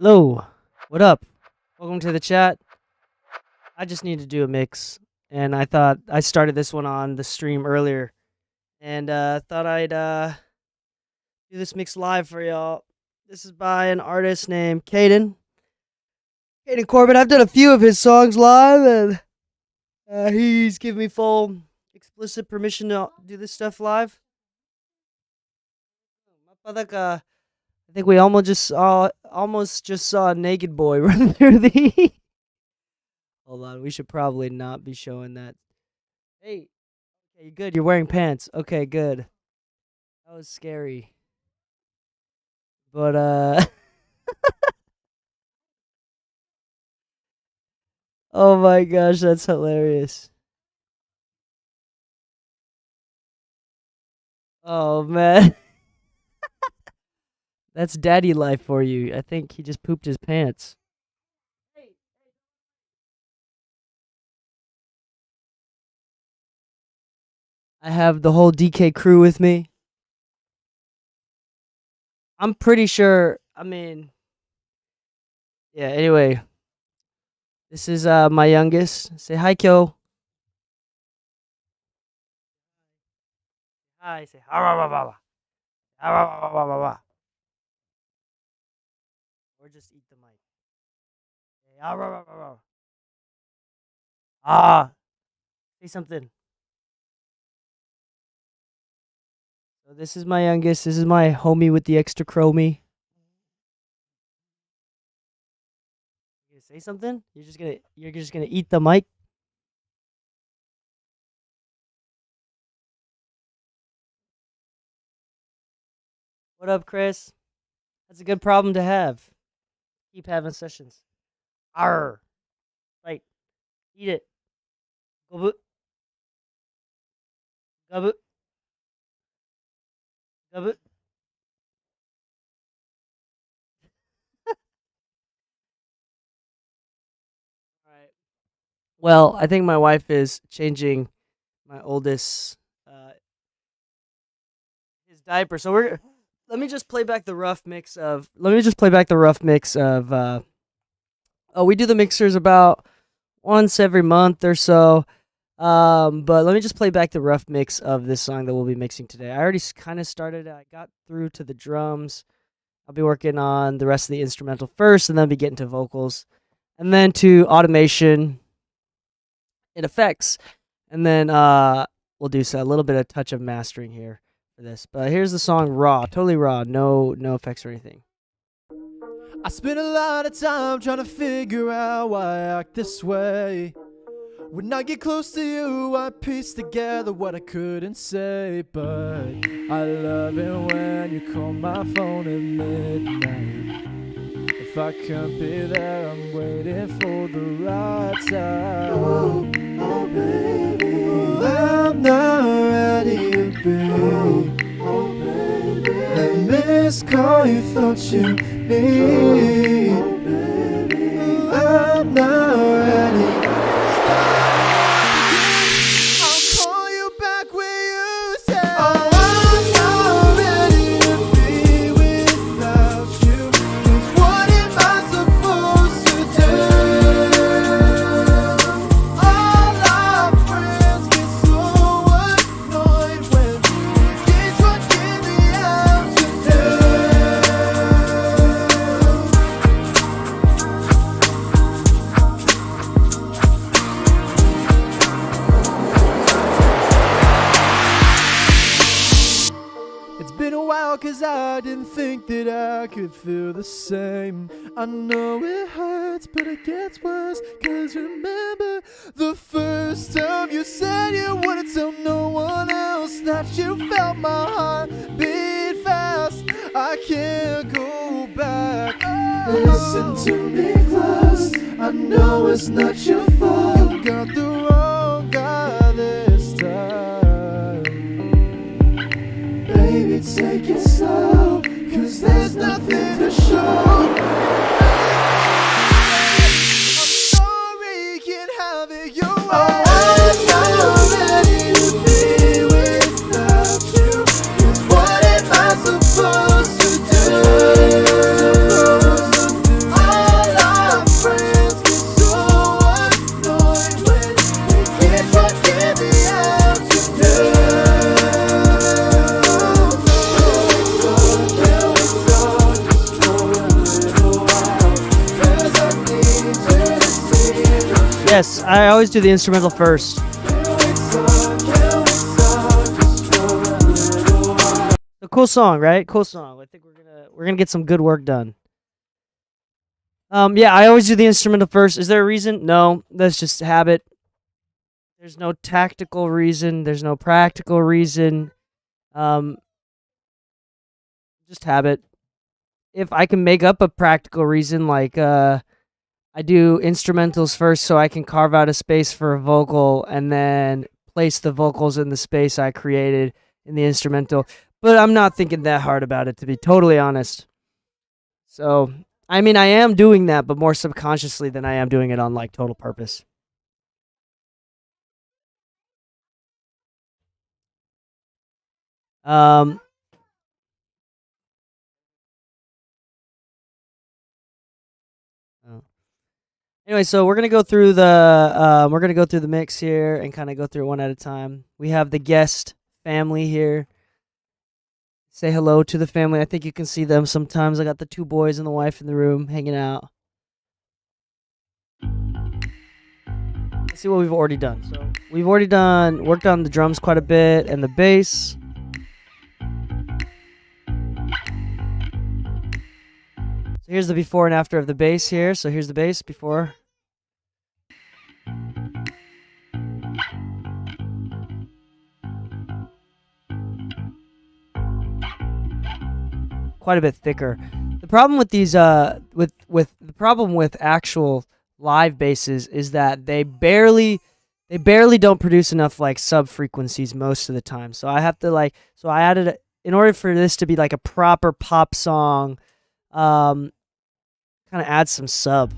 Hello, what up? Welcome to the chat. I just need to do a mix, and I thought I started this one on the stream earlier, and thought I'd do this mix live for y'all. This is by an artist named Caden Corbett. I've done a few of his songs live, and he's given me full explicit permission to do this stuff live. I think we almost just saw a naked boy run through the. Hold on, we should probably not be showing that. Hey, okay, good. You're wearing pants. Okay, good. That was scary. But oh my gosh, that's hilarious. Oh man. That's daddy life for you. I think he just pooped his pants. I have the whole Dee Kei crew with me. I'm pretty sure. I mean, yeah. Anyway, this is my youngest. Say hi, Kyo. Hi. Say ha ra ra ra ra. Ha ra ra ra ra ra. Or just eat the mic. Say ha ra ra ra ra. Ah. Say something. So this is my youngest. This is my homie with the extra chromie. You gonna say something? You're just gonna eat the mic? What up, Chris? That's a good problem to have. Keep having sessions. Arr. Right. Eat it. Gobut. Gobut. Gobut. Alright. Well, I think my wife is changing my oldest his diaper. So let me just play back the rough mix of oh, we do the mixers about once every month or so. But let me just play back the rough mix of this song that we'll be mixing today. I already kind of started. I got through to the drums. I'll be working on the rest of the instrumental first, and then be getting to vocals, and then to automation and effects, and then we'll do a little bit of touch of mastering here for this. But here's the song raw, totally raw, no effects or anything. I spend a lot of time trying to figure out why I act this way. When I get close to you, I piece together what I couldn't say. But I love it when you call my phone at midnight. If I can't be there, I'm waiting for the right time. Oh baby, I'm not ready to be. Oh baby, that missed call you thought you need. Oh baby, I'm not ready. Cause I didn't think that I could feel the same. I know it hurts, but it gets worse. Cause remember the first time you said you wouldn't tell no one else that you felt my heart beat fast. I can't go back. Listen to me close, I know it's not your fault. You got the wrong guy this time. Baby, take it slow, cause there's nothing to show. I'm sorry, can't have it your way. I'm not ready to be without you. What am I supposed to do? Yes, I always do the instrumental first. A cool song, right? Cool song. I think we're gonna get some good work done. Yeah, I always do the instrumental first. Is there a reason? No, that's just habit. There's no tactical reason. There's no practical reason. Um, just habit. If I can make up a practical reason, like I do instrumentals first, so I can carve out a space for a vocal, and then place the vocals in the space I created in the instrumental. But I'm not thinking that hard about it, to be totally honest. So, I mean, I am doing that, but more subconsciously than I am doing it on like total purpose. Um, oh. Anyway, so we're gonna go through the mix here and kind of go through it one at a time. We have the guest family here. Say hello to the family. I think you can see them sometimes. I got the two boys and the wife in the room hanging out. Let's see what we've already done. So we've already worked on the drums quite a bit and the bass. So here's the before and after of the bass here. So here's the bass before. Quite a bit thicker. The problem with these with the problem with actual live basses is that they barely don't produce enough like sub frequencies most of the time. So I have to so I added in order for this to be like a proper pop song, kind of add some sub.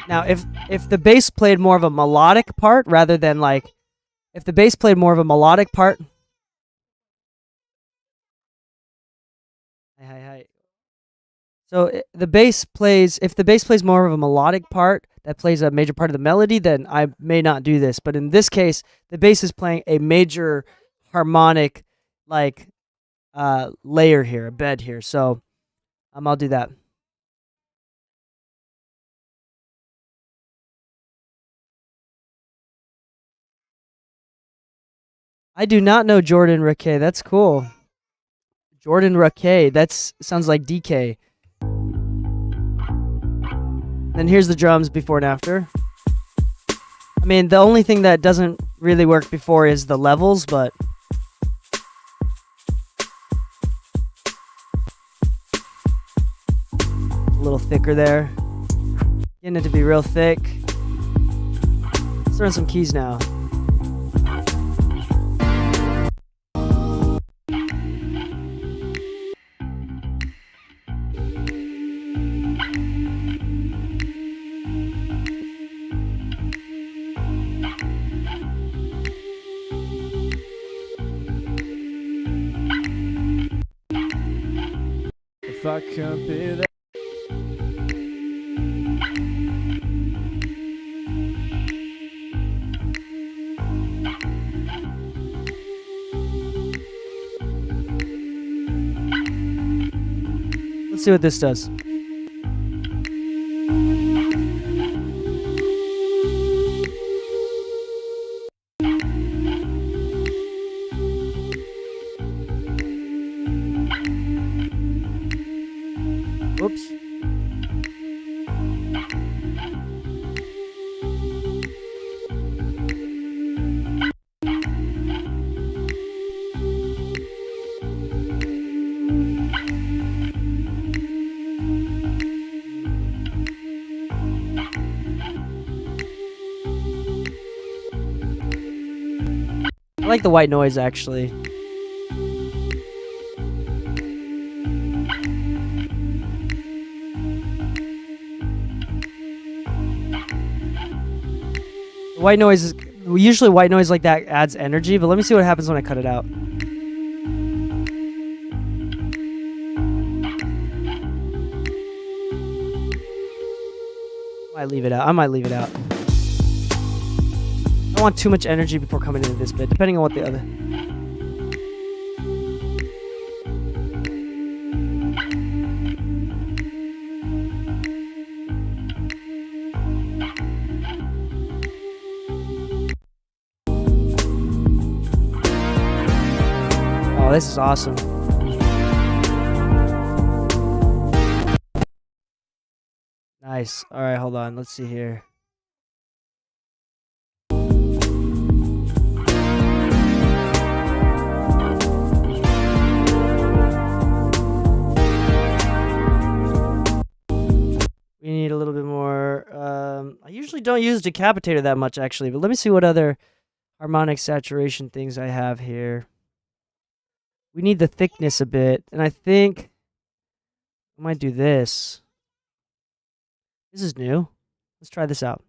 Now if the bass played more of a melodic part rather than like if the bass played more of a melodic part. Hi. So the bass plays. If the bass plays more of a melodic part that plays a major part of the melody, then I may not do this. But in this case, the bass is playing a major harmonic, like layer here, a bed here. So I'll do that. I do not know Jordan Raquet. That's cool. Jordan Raquet. That sounds like Dee Kei. Then here's the drums before and after. I mean, the only thing that doesn't really work before is the levels, but a little thicker there. Getting it to be real thick. Let's throw in some keys now. If I can't be there. Let's see what this does. Oops. I like the white noise actually. White noise is usually white noise like that adds energy, but let me see what happens when I cut it out. I might leave it out. I don't want too much energy before coming into this bit, depending on what the other. this is awesome. Nice. All right, hold on. Let's see here. We need a little bit more. I usually don't use decapitator that much, actually, but let me see what other harmonic saturation things I have here. We need the thickness a bit, and I think I might do this. This is new. Let's try this out.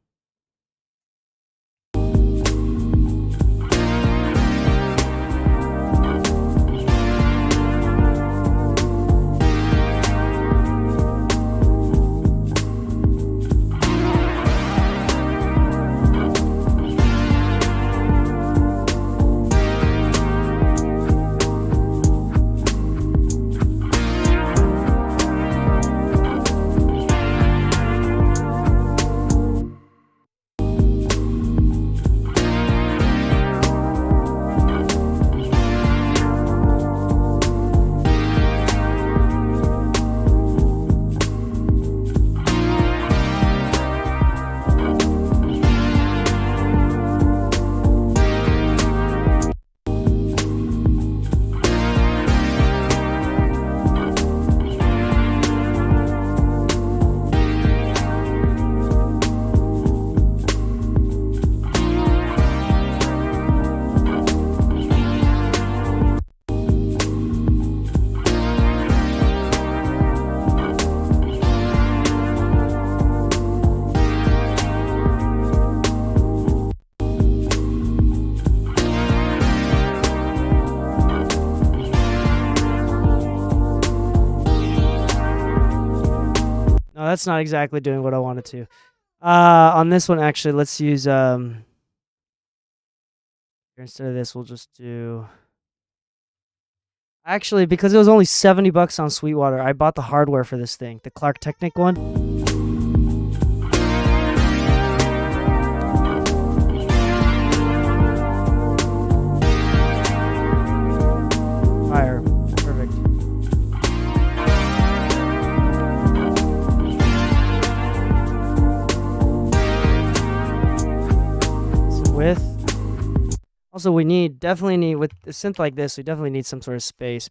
No, that's not exactly doing what I wanted to. On this one, actually, let's use instead of this, we'll just do. Actually, because it was only $70 on Sweetwater, I bought the hardware for this thing, the Clark Technic one. Fire, perfect. Some width. Also, we definitely need, with a synth like this, we definitely need some sort of space.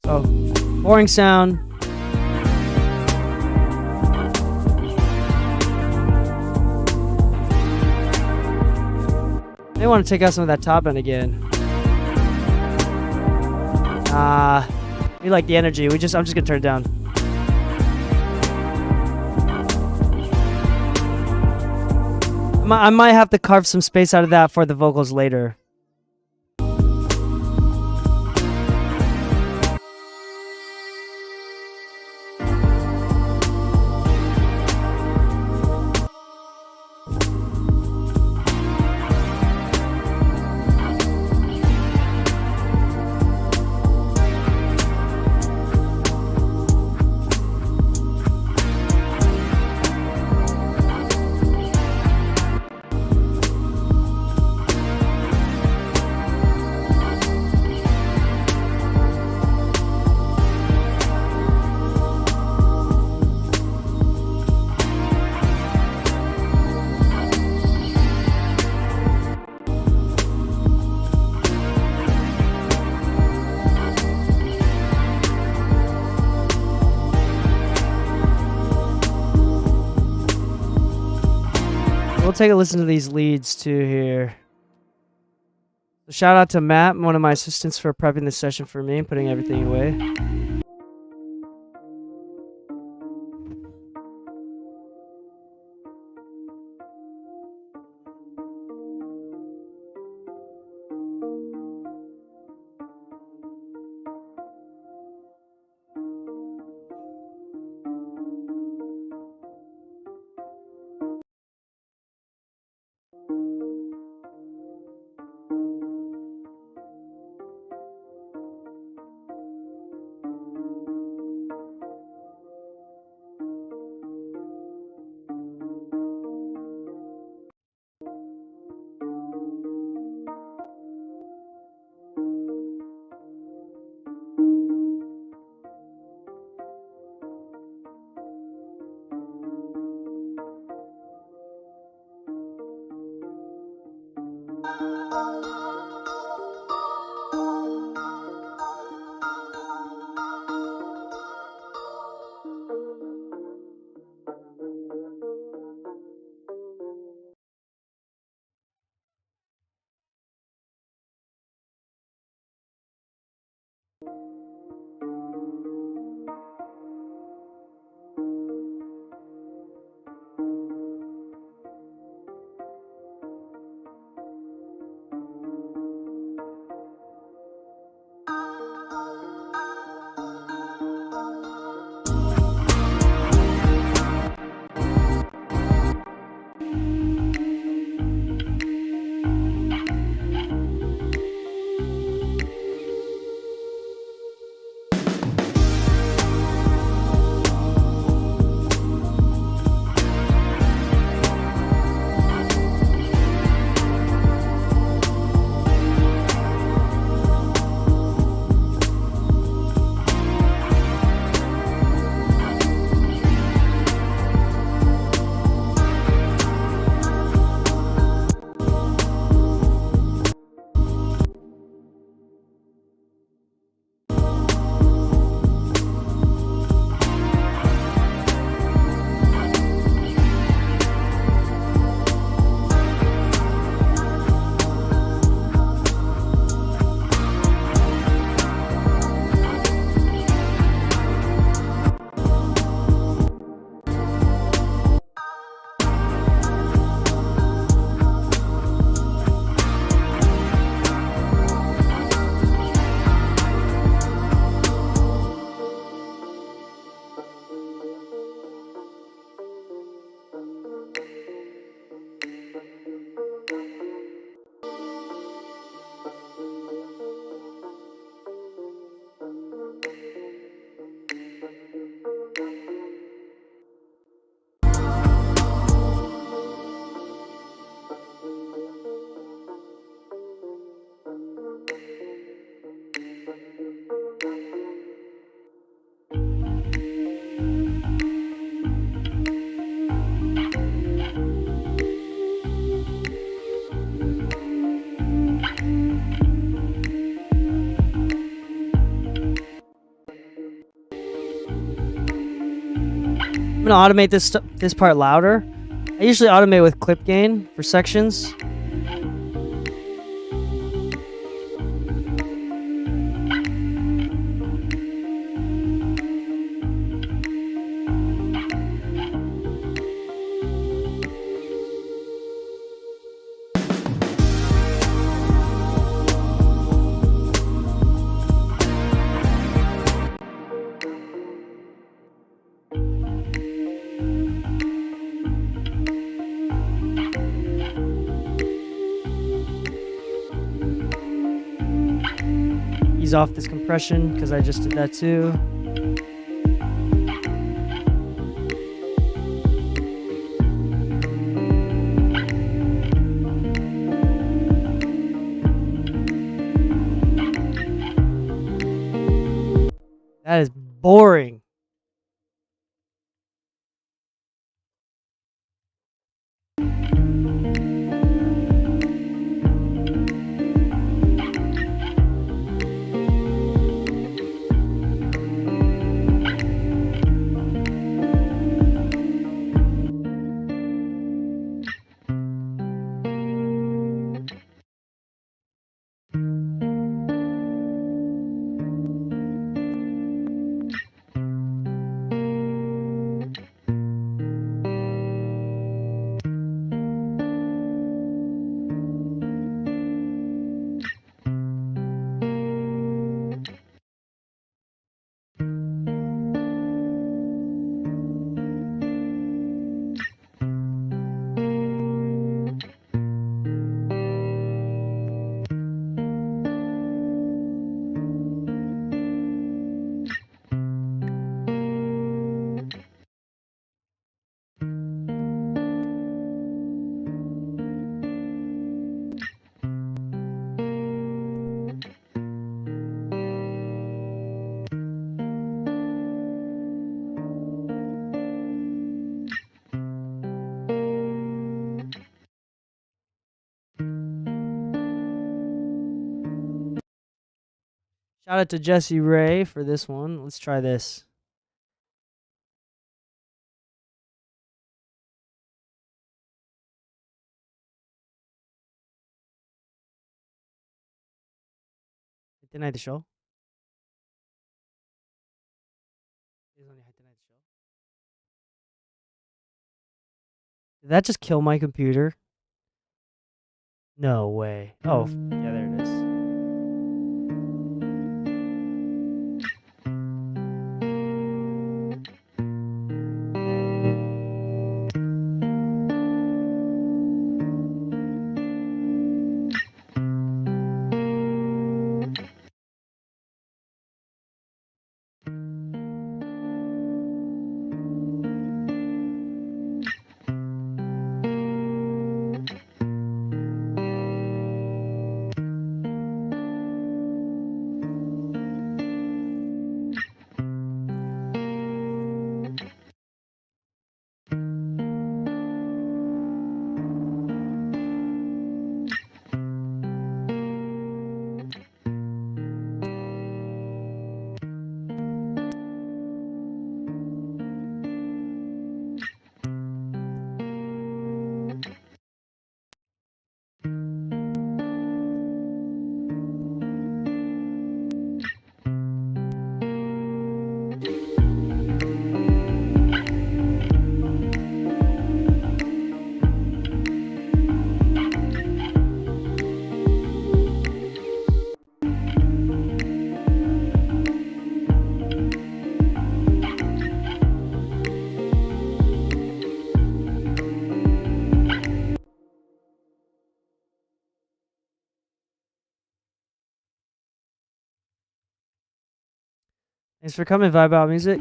So, boring sound. They want to take out some of that top end again. We like the energy. I'm just gonna turn it down. I might have to carve some space out of that for the vocals later. take a listen to these leads too here. So shout out to Matt, one of my assistants, for prepping this session for me and putting everything away. I'm gonna automate this part louder. I usually automate with clip gain for sections. Ease off this compression because I just did that too. That is boring. Shout out to Jesse Ray for this one. Let's try this. Denied the show. Did that just kill my computer? No way. Oh, yeah, there it is. Thanks for coming, Vibe Out Music.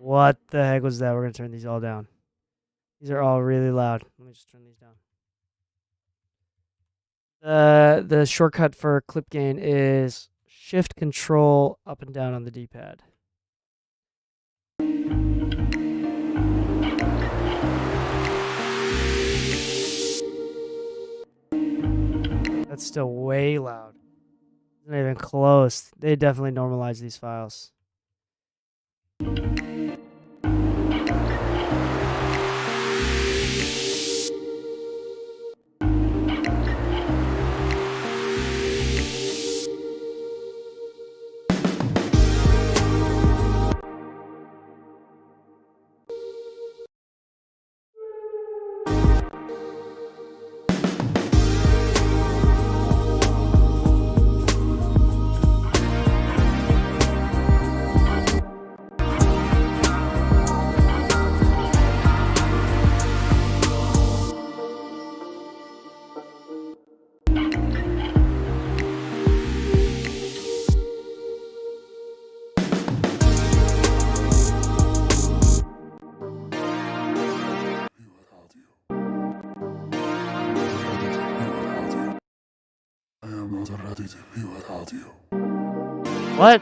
What the heck was that? We're going to turn these all down. These are all really loud. Let me just turn these down. The shortcut for clip gain is Shift Control up and down on the D-pad. That's still way loud. Not even close. They definitely normalize these files. What?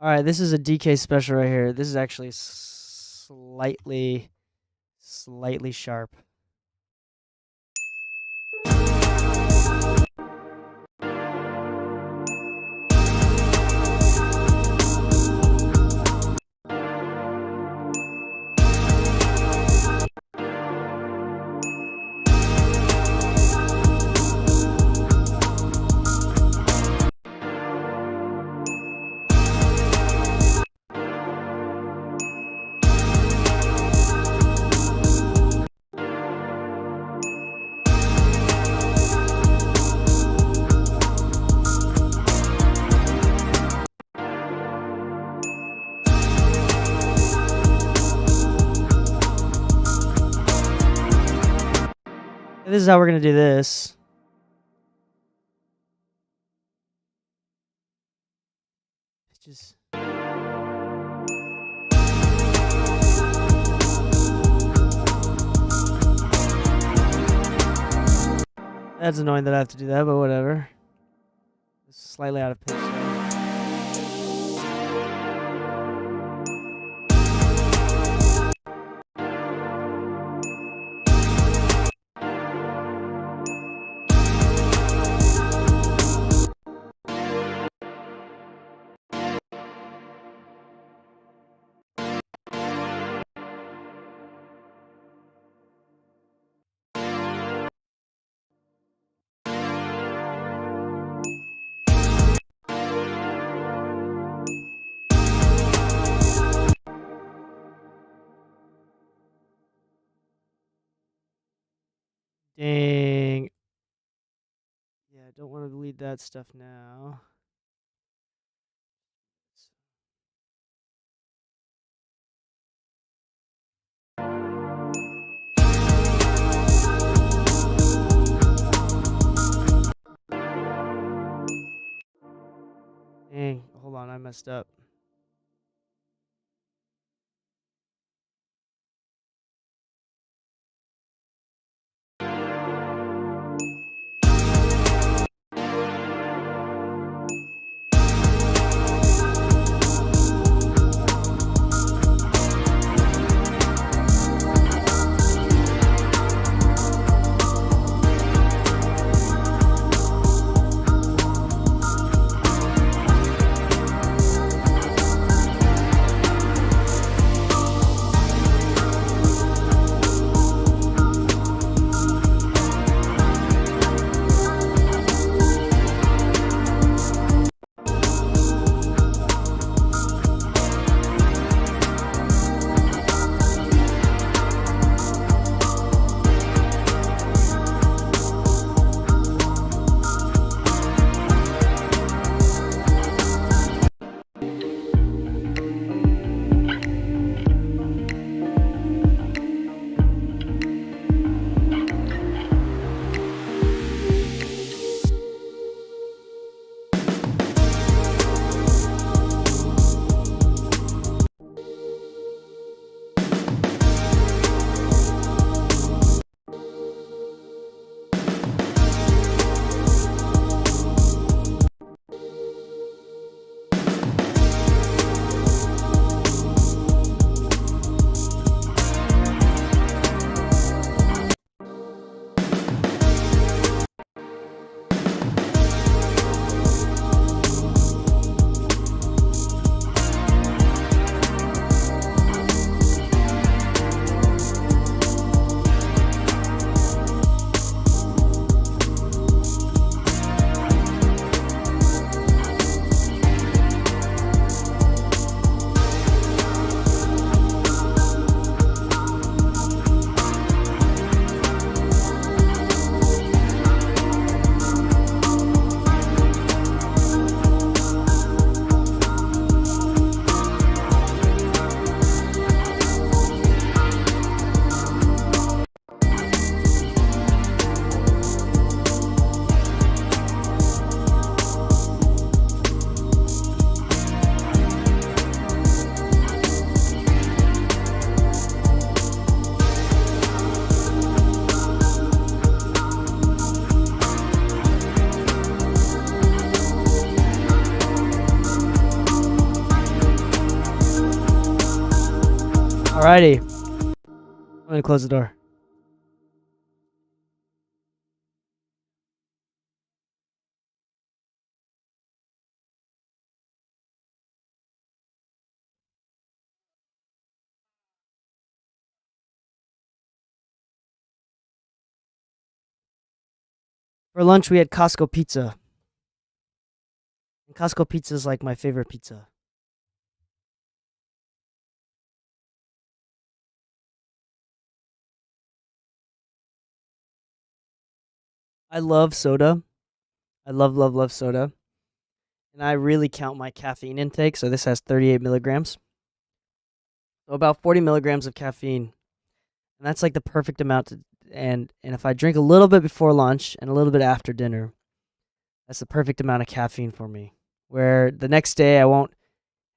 All right, this is a Dee Kei special right here. This is actually slightly sharp. this is how we're gonna do this. It's just. That's annoying that I have to do that, but whatever. It's slightly out of pitch. Dang. Yeah, I don't want to delete that stuff now. Dang, hold on, I messed up. Alrighty. I'm gonna close the door. For lunch, we had Costco pizza. And Costco pizza is like my favorite pizza. I love soda. I love soda. And I really count my caffeine intake. So this has 38 milligrams. So about 40 milligrams of caffeine. And that's like the perfect amount to and if I drink a little bit before lunch and a little bit after dinner, that's the perfect amount of caffeine for me. Where the next day I won't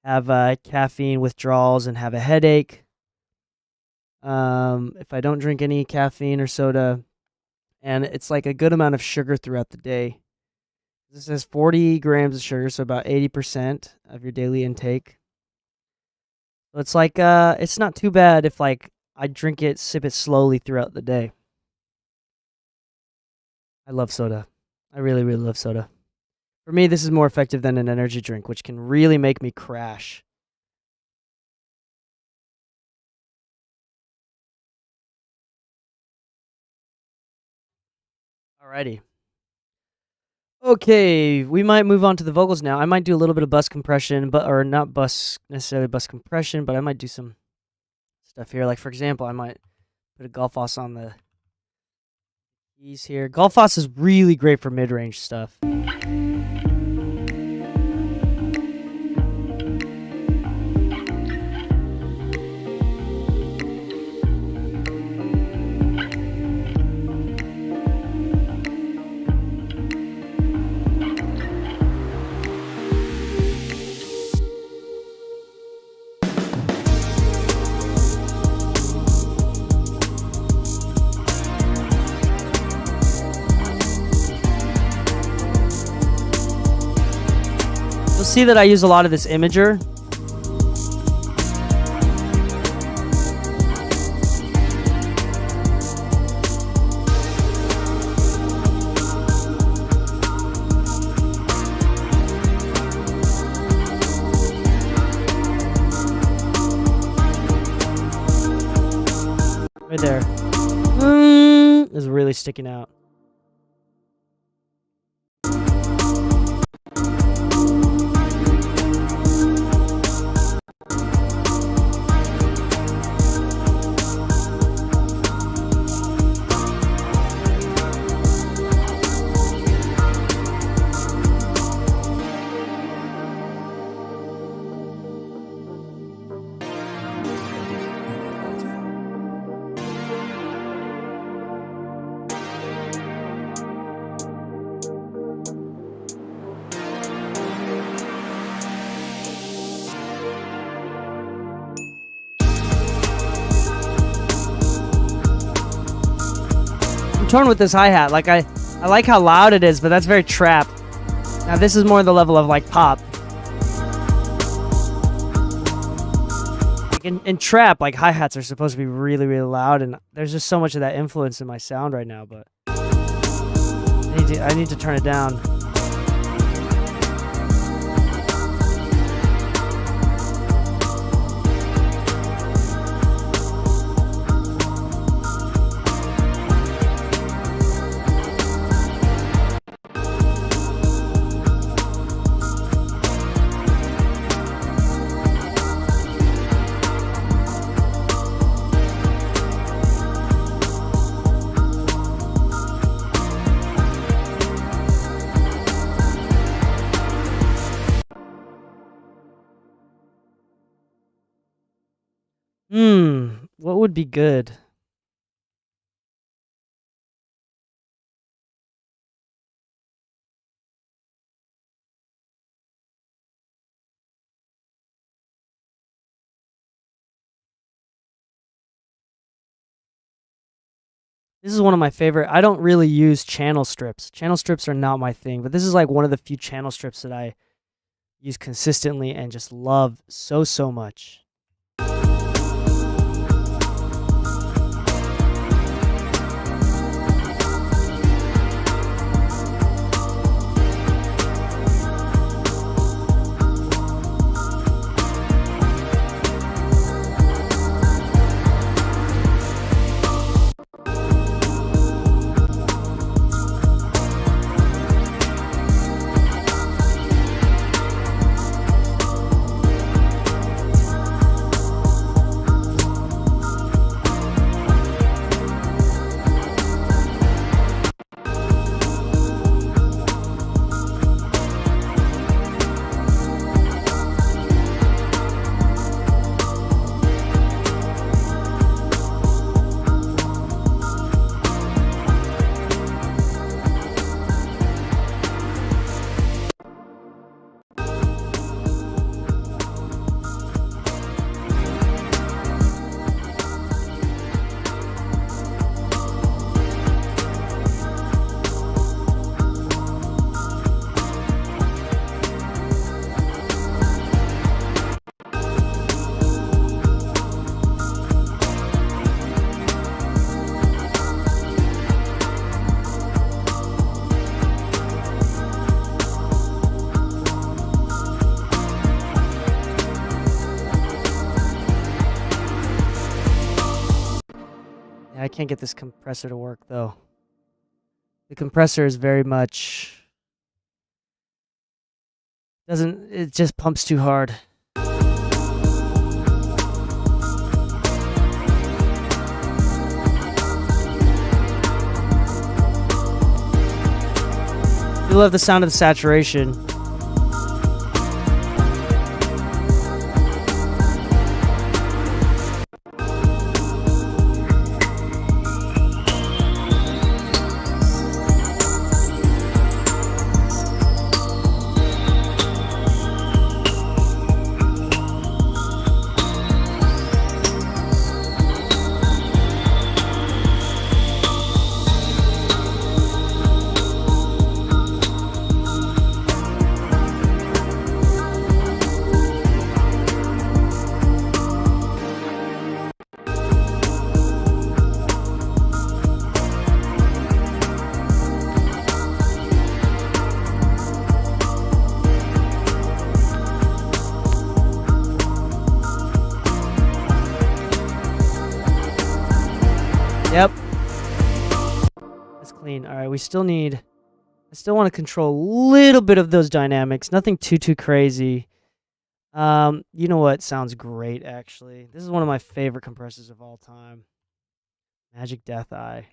have caffeine withdrawals and have a headache. If I don't drink any caffeine or soda, and it's like a good amount of sugar throughout the day. This says 40 grams of sugar, so about 80% of your daily intake. So it's like it's not too bad if like I sip it slowly throughout the day. I love soda. I really, really love soda. For me, this is more effective than an energy drink, which can really make me crash. Alrighty. Okay, we might move on to the vocals now. I might do a little bit of bus compression, or not necessarily bus compression, but I might do some stuff here. Like for example, I might put a golf floss on the keys here. Golf floss is really great for mid-range stuff. See that I use a lot of this imager. Right there. Is really sticking out. I'm torn with this hi-hat. Like I like how loud it is, but that's very trap. Now this is more the level of like pop. Like in trap, like hi-hats are supposed to be really, really loud, and there's just so much of that influence in my sound right now, but I need to turn it down. What would be good? This is one of my favorite. I don't really use channel strips. Channel strips are not my thing, but this is like one of the few channel strips that I use consistently and just love so, so much. Yeah, I can't get this compressor to work though. The compressor is very much doesn't it just pumps too hard. You love the sound of the saturation. Yep. That's clean. All right, we still need... I still want to control a little bit of those dynamics. Nothing too crazy. You know what sounds great, actually? This is one of my favorite compressors of all time. Magic Death Eye.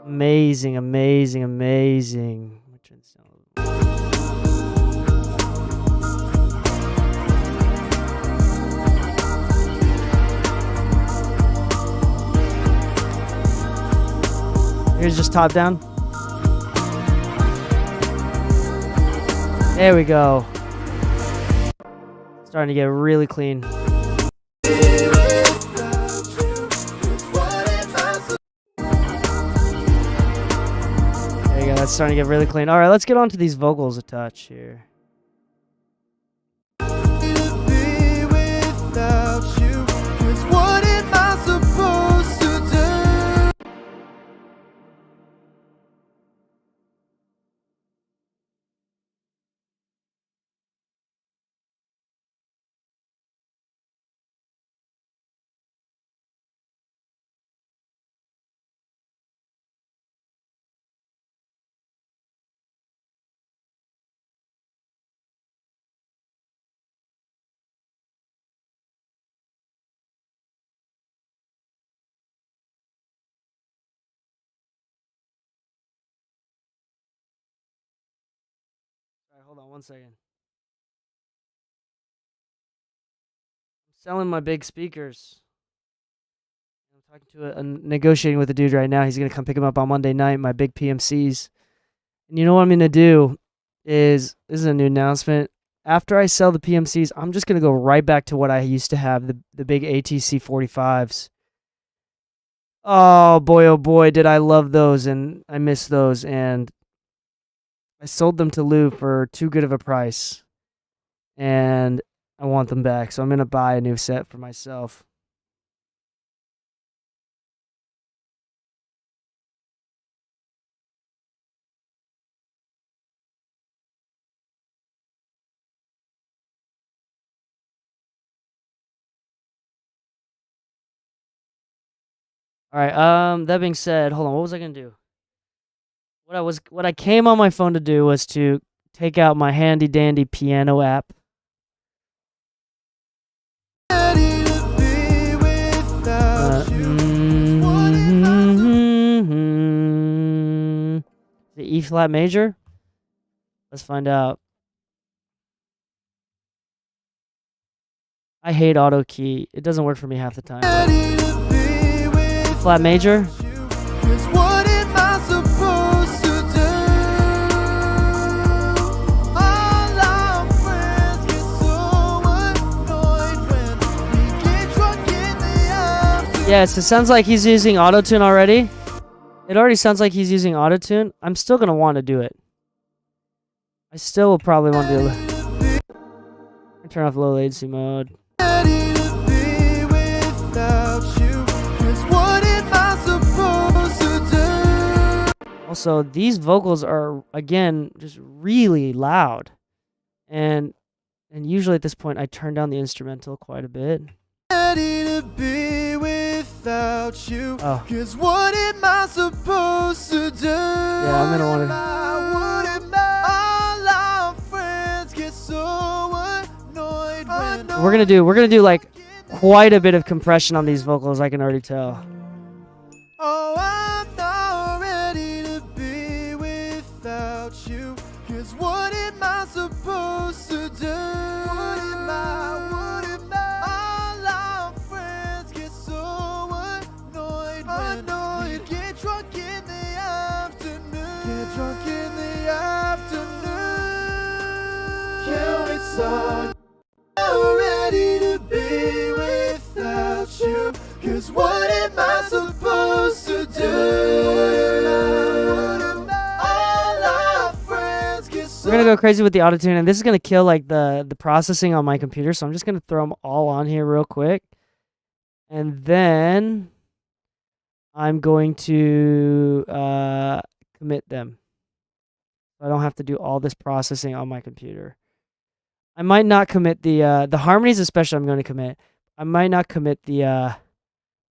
Amazing, amazing, amazing. Here's just top down. There we go. Starting to get really clean. That's starting to get really clean. All right, let's get on to these vocals a touch here. All right, hold on one second. I'm selling my big speakers. I'm talking to negotiating with a dude right now. He's gonna come pick them up on Monday night. My big PMCs. And you know what I'm gonna do is this is a new announcement. After I sell the PMCs, I'm just gonna go right back to what I used to have, the big ATC 45s. Oh boy, did I love those, and I miss those, and I sold them to Lou for too good of a price, and I want them back, so I'm gonna buy a new set for myself. All right. That being said, hold on. What was I gonna do? What I came on my phone to do was to take out my handy dandy piano app. The E flat major? Let's find out. I hate auto key. It doesn't work for me half the time. Flat major? Yes, it sounds like he's using autotune already. It already sounds like he's using autotune. I'm still going to want to do it. I still will probably want to do it. Turn off low latency mode. Also, these vocals are, again, just really loud. And usually at this point, I turn down the instrumental quite a bit. Ready to be without you. Oh. Cause what am I supposed to do? Yeah, I'm gonna want to. All our friends get so annoyed when We're gonna do like quite a bit of compression on these vocals. I can already tell. oh, I'm not ready to be without you. Cause what am I supposed to do? What am I? All our friends get so annoyed when we get drunk in the afternoon. Get drunk in the afternoon. Can we start? I'm ready to be without you. Cause what am I supposed to do? All our friends get so. We're gonna go crazy with the autotune, and this is gonna kill like the processing on my computer. So I'm just gonna throw them all on here real quick, and then I'm going to commit them. I don't have to do all this processing on my computer. I might not commit the harmonies, especially. I'm going to commit. I might not commit the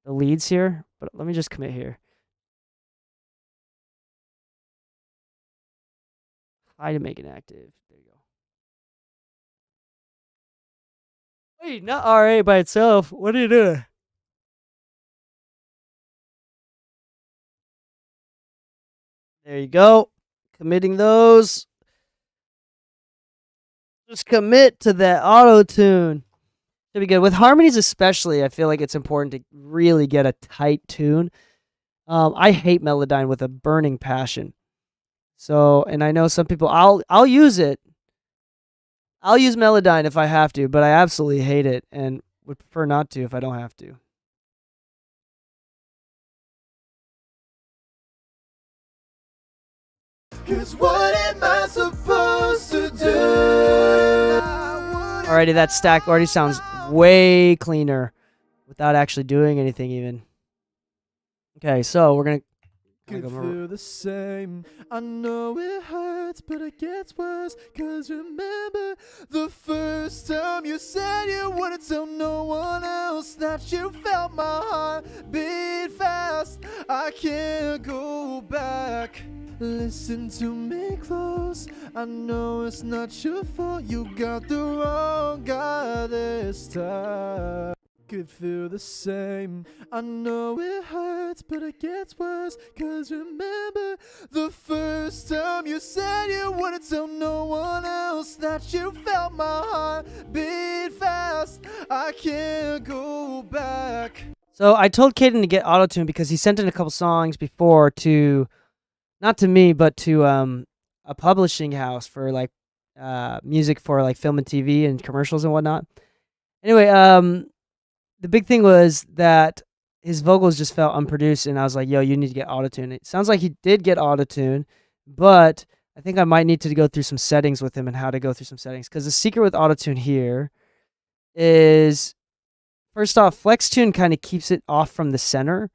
leads here, but let me just commit here. Hide and make it active. There you go. Wait, not RA by itself. What are you doing? There you go. Committing those. Just commit to that auto tune. Should be good. With harmonies especially, I feel like it's important to really get a tight tune. I hate Melodyne with a burning passion. So, and I know some people, I'll use it. I'll use Melodyne if I have to, but I absolutely hate it and would prefer not to if I don't have to. Cause what am I supposed to do? Alrighty, that stack already sounds way cleaner without actually doing anything even. Okay, so we're gonna Could feel the same. I know it hurts, but it gets worse. Cause remember the first time you said you wouldn't tell no one else that you felt my heart beat fast. I can't go back. Listen to me close. I know it's not your fault. You got the wrong guy this time. Could feel the same. I know it hurts, but it gets worse. Cause remember the first time you said you wouldn't tell no one else that you felt my heart beat fast. I can't go back. So I told Caden to get autotune because he sent in a couple songs before to, not to me, but to a publishing house for like music for like film and TV and commercials and whatnot. Anyway, the big thing was that his vocals just felt unproduced, and I was like, yo, you need to get autotune. It sounds like he did get autotune, but I think I might need to go through some settings with him and how to go through some settings. Because the secret with autotune here is, first off, FlexTune kind of keeps it off from the center,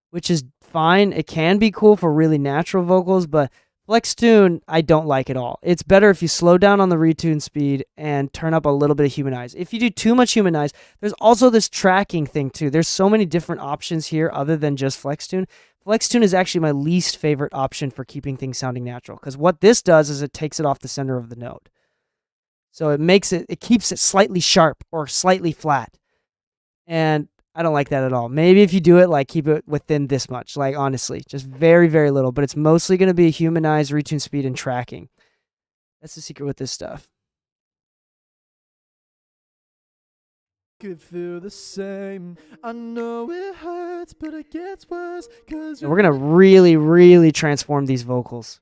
which is fine. It can be cool for really natural vocals, but FlexTune, I don't like at all. It's better if you slow down on the retune speed and turn up a little bit of humanize. If you do too much humanize, there's also this tracking thing too. There's so many different options here other than just FlexTune. FlexTune is actually my least favorite option for keeping things sounding natural, because what this does is it takes it off the center of the note. So it keeps it slightly sharp or slightly flat. And I don't like that at all. Maybe if you do it, like keep it within this much. Like honestly, just very, very little. But it's mostly going to be humanized retune speed and tracking. That's the secret with this stuff. Could feel the same. I know it hurts, but it gets worse. Cause And we're going to really, really transform these vocals.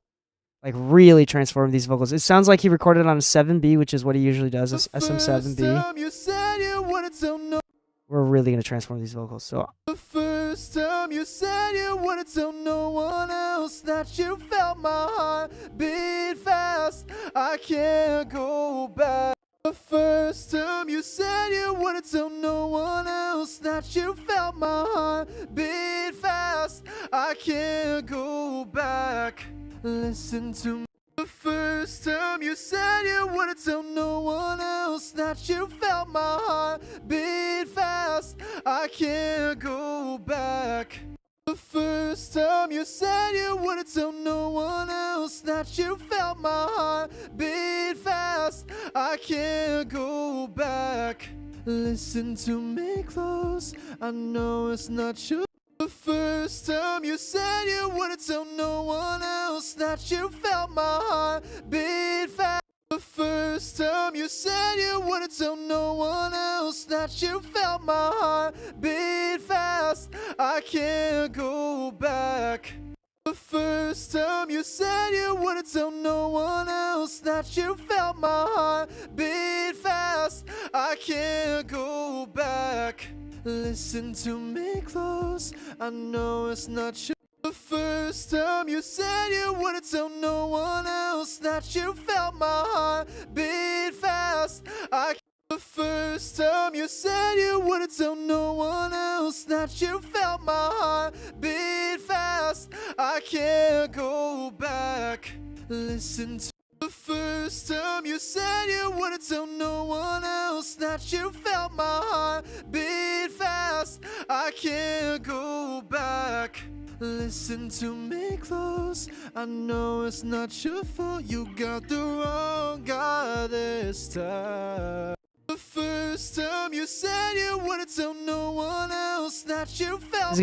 Like really transform these vocals. It sounds like he recorded on a 7B, which is what he usually does, SM7B. you said you wanted to know. We're really going to transform these vocals. So The first time you said you wanted to tell no one else that you felt my heart beat fast. I can't go back. The first time you said you wanted to tell no one else that you felt my heart beat fast. I can't go back. Listen to me. The first time you said you wanted to tell no one else that you felt my heart beat fast. I can't go back. The first time you said you wanted to tell no one else that you felt my heart beat fast. I can't go back. Listen to me close. I know it's not you. The first time you said you wanted to tell no one else that you felt my heart beat fast. The first time you said you wanted to tell no one else that you felt my heart beat fast. I can't go back. The first time you said you wanted to tell no one else that you felt my heart beat fast. I can't go back. Listen to me close. I know it's not you. The first time you said you wanted to tell no one else that you felt my heart beat fast. The first time you said you wanted to tell no one else that you felt my heart beat fast. I can't go back. Listen to the first time you said you wanted to tell no one else that you felt my heart beat fast. I can't go back. Listen to me close. I know it's not your fault. You got the wrong guy this time. The first time you said you wanted to tell no one else that you felt. this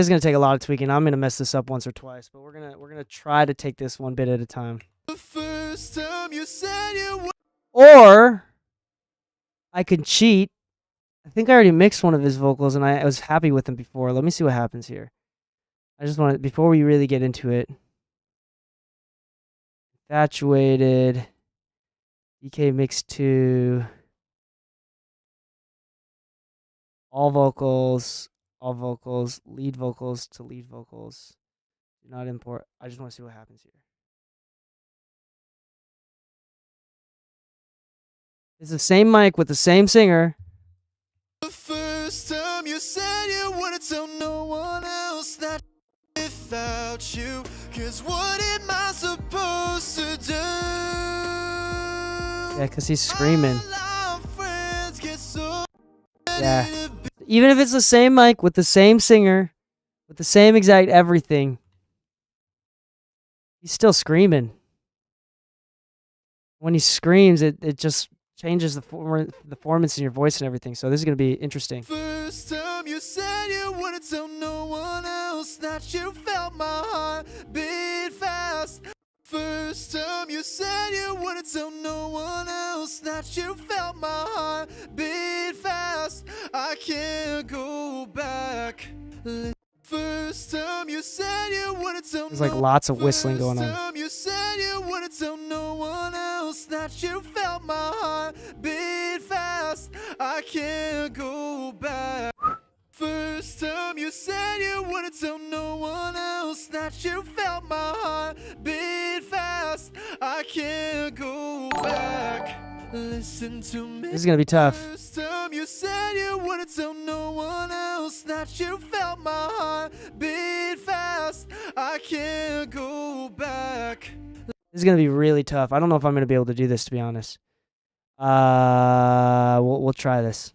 is gonna take a lot of tweaking. I'm gonna mess this up once or twice, but we're gonna try to take this one bit at a time. The first time you said you Or I could cheat. I think I already mixed one of his vocals and I was happy with them before. Let me see what happens here. I just want to, before we really get into it. Infatuated. Dee Kei mix 2. All vocals, lead vocals to lead vocals. Do not import. I just want to see what happens here. It's the same mic with the same singer. The first time you said you wanted to tell no one else that without you, 'cause what am I supposed to do? Yeah, because he's screaming. All our friends get so Yeah. Even if it's the same mic with the same singer, with the same exact everything, he's still screaming. When he screams, it just changes the performance in your voice and everything. So this is going to be interesting. First time you said you wanted to tell no one else that you felt my heart beat fast. First time you said you wanted to tell no one else that you felt my heart beat fast. I can't go back. First time you said you wanted to tell There's like lots of whistling going on. First time you said you wanted to tell no one else that you felt my heart beat fast. I can't go back. First time you said you wanted to tell no one else that you felt my heart beat fast. I can't go back. Listen to me. This is going to be tough. First time you said you wanted to tell no one else that you felt my heart beat fast. I can't go back. This is going to be really tough. I don't know if I'm going to be able to do this, to be honest. We'll try this.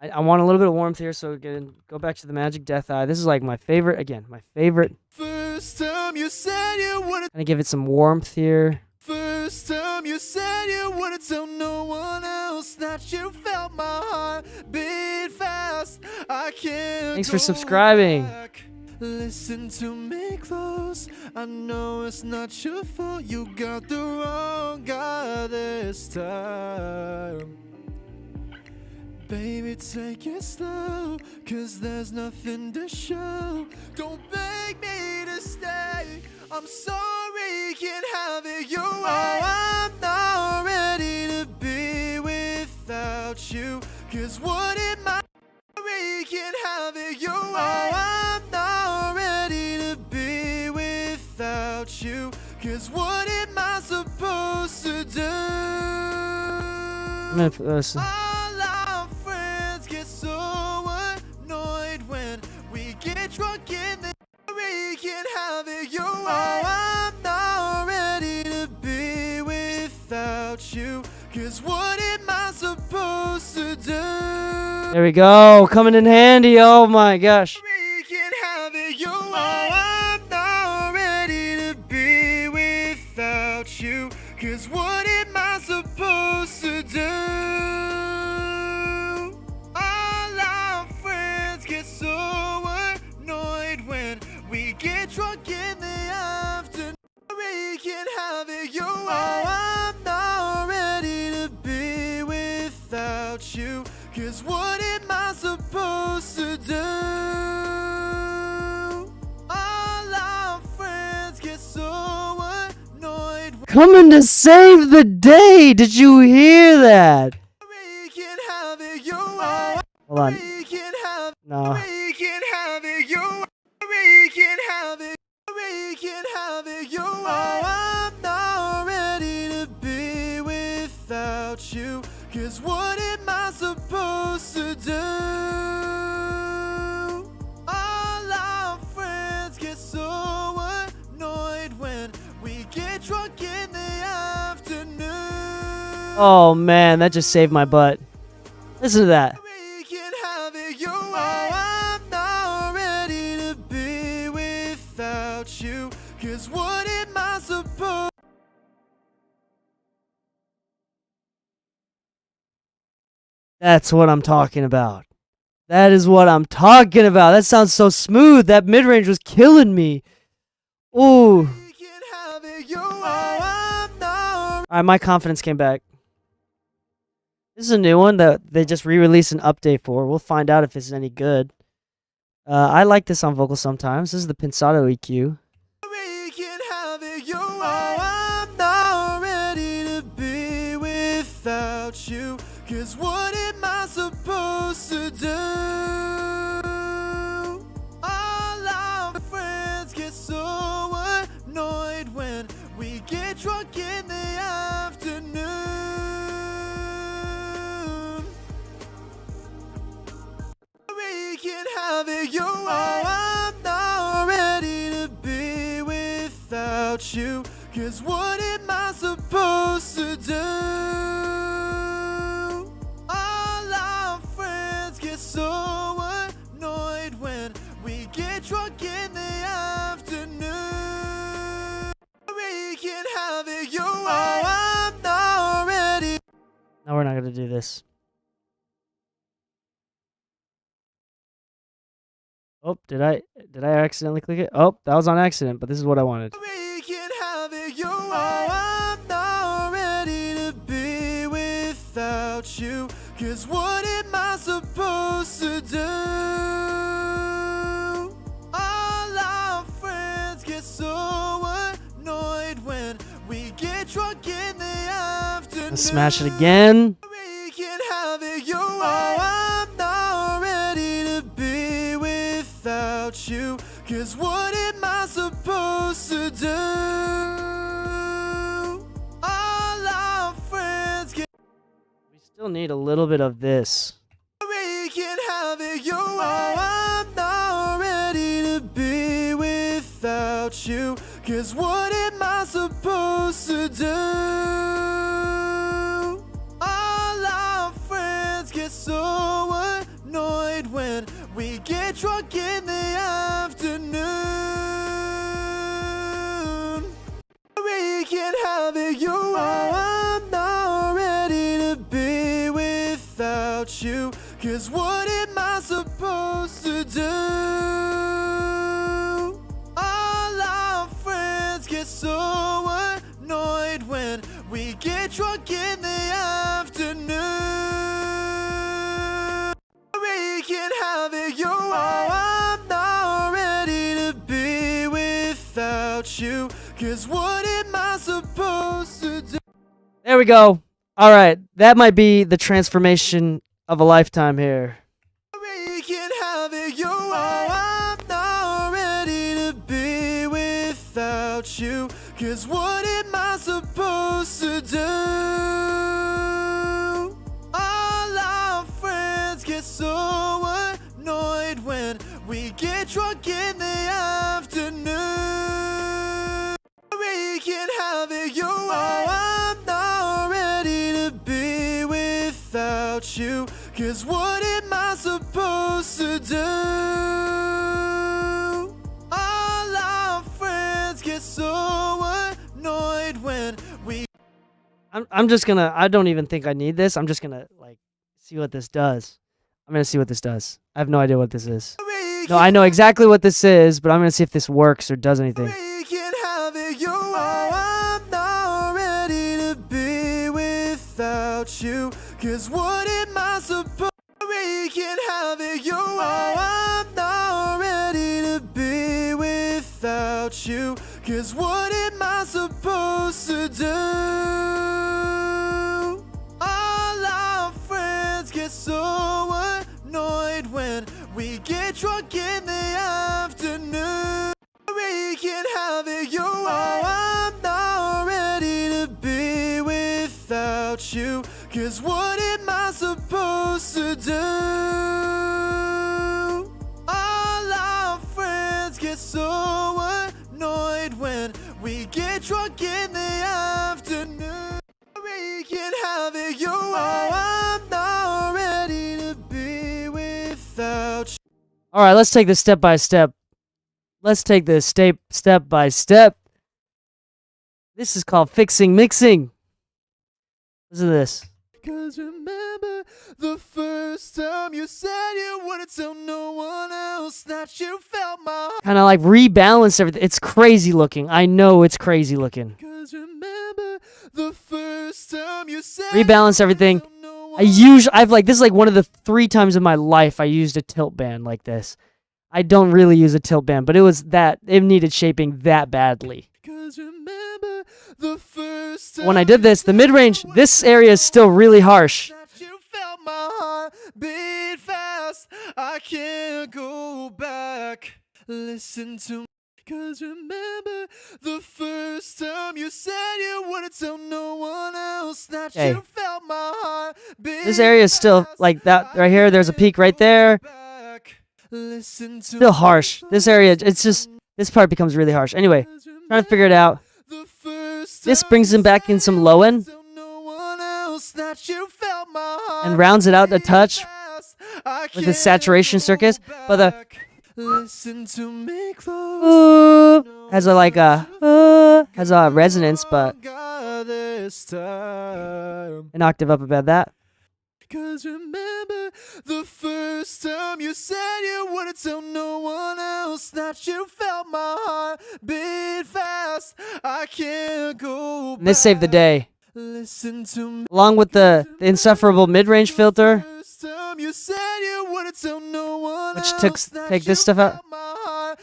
I want a little bit of warmth here, so go back to the Magic Death Eye. This is like my favorite, again, my favorite. First time you said you wanted. Gonna give it some warmth here. First time you said you wanted to tell no one else that you felt my heart beat fast. can't Thanks for go subscribing. back. Listen to me close. I know it's not your fault. You got the wrong guy this time. Baby, take it slow, 'cause there's nothing to show. Don't beg me to stay. I'm sorry, can't have it your way. I'm not ready to be without you. 'Cause what am I? Sorry, can't have it your way. I'm not ready to be without you. 'Cause what am I supposed to do? I'm gonna put this. All our friends get so annoyed when we get drunk in the we can have it your way. I'm not ready to be without you. 'Cause what am I supposed to do? There we go. Coming in handy. Oh my gosh. We can have it your way. I'm not ready to be without you. 'Cause what am I supposed to do? All our friends get so annoyed when we get drunk in the afternoon. We can have it your way. I'm not ready to be without you. 'Cause what am I supposed to do? All our friends get so annoyed. Coming to save the day. Did you hear that? We can have it your way. Hold on. We can have. No. We can have it your way. We can have it. We can have it your way. I'm not ready to be without you. 'Cause what am I supposed to do? All our friends get so annoyed when we get drunk in the afternoon. Oh man, that just saved my butt. Listen to that. We can have it your way. I'm not ready to be without you. 'Cause what am I supposed? That's what I'm talking about. That is what I'm talking about. That sounds so smooth. That mid-range was killing me. Ooh. We can have it your way. I'm not. Alright, my confidence came back. This is a new one that they just re-released an update for. We'll find out if it's any good. I like this on vocals sometimes. This is the Pensado EQ. We can have it your way. I'm not ready to be without you. 'Cause what am I supposed to do? All our friends get so annoyed when we get drunk in the afternoon. We can have it your way. I'm not ready to be without you. 'Cause what am I supposed to do? All our friends get so annoyed when we get drunk in the afternoon. We can have it your way. I'm not ready. No, we're not gonna do this. Oh, did I accidentally click it? Oh, that was on accident, but this is what I wanted. We can have it your way. I'm not ready to be without you. 'Cause what am I supposed to do? All our friends get so annoyed when we get drunk in the afternoon. Let's smash it again. We can have it your way. I'm not ready to be without you. 'Cause what am I supposed to do? All our friends get. We still need a little bit of this. We can have it your way. I'm not ready to be without you. 'Cause what am I supposed to do? All our friends get so annoyed when we get drunk in the afternoon. We can have it your way. I'm not ready to be without you. 'Cause what am I supposed supposed to do? All our friends get so annoyed when we get drunk in the afternoon. We can have it your way. I'm not ready to be without you. Cause what am I supposed to do? There we go. All right, that might be the transformation of a lifetime here. We can have it your way. I'm not ready to be without you. Cause what am I supposed to do? All our friends get so annoyed when we get drunk in the afternoon. We can have it your way. I'm not ready to be without you. Cause what am I supposed to do? All our friends get so annoyed when we. I'm just gonna. I don't even think I need this. I'm just gonna like see what this does. I'm gonna see what this does. I have no idea what this is. No, I know exactly what this is, but I'm gonna see if this works or does anything. We can have it your way. I'm not ready to be without you. Cause what am I supposed? We can have it your way. I'm not ready to be without you. Cause what am I supposed to do? All our friends get so annoyed when we get drunk in the afternoon. We can have it your way. I'm not ready to be without you. Cause what am I supposed to do? All our friends get so annoyed when we get drunk in the afternoon. We can have it your way. I'm not ready to be without you. All right, let's take this step by step. Let's take this step by step. This is called fixing mixing. Listen to this. Cause remember the first time you said you wouldn't tell no one else that you felt my heart. Kind of like rebalance everything. It's crazy looking. I know it's crazy looking. Cause remember the first time you said Rebalance everything. I've like, this is like one of the 3 times in my life I used a tilt band like this. I don't really use a tilt band, but it needed shaping that badly. Cause remember the first time When I did this, the mid-range, this area is still really harsh. that you felt my heart beat fast. I can't go back. Listen to me. Cause remember the first time you said you wouldn't tell no one else that Okay. you felt my heart beat This area is still like that right here. There's a peak right there. back. Listen to Still harsh. This area, it's just, this part becomes really harsh. Anyway, trying to figure it out. the first This time brings him back in some low end tell no one else that you felt my heart and rounds it out a touch fast. I with the can't saturation go circus. But the back. Listen to me close. has a has a resonance, but This time. an octave up about that. Cause remember the first time you said you wouldn't tell no one else that you felt my heart beat fast. I can't go back. And this saved the day, Listen to me. along with the insufferable mid-range filter, First time you said you wouldn't tell no one which else that take you this stuff out. felt my heart.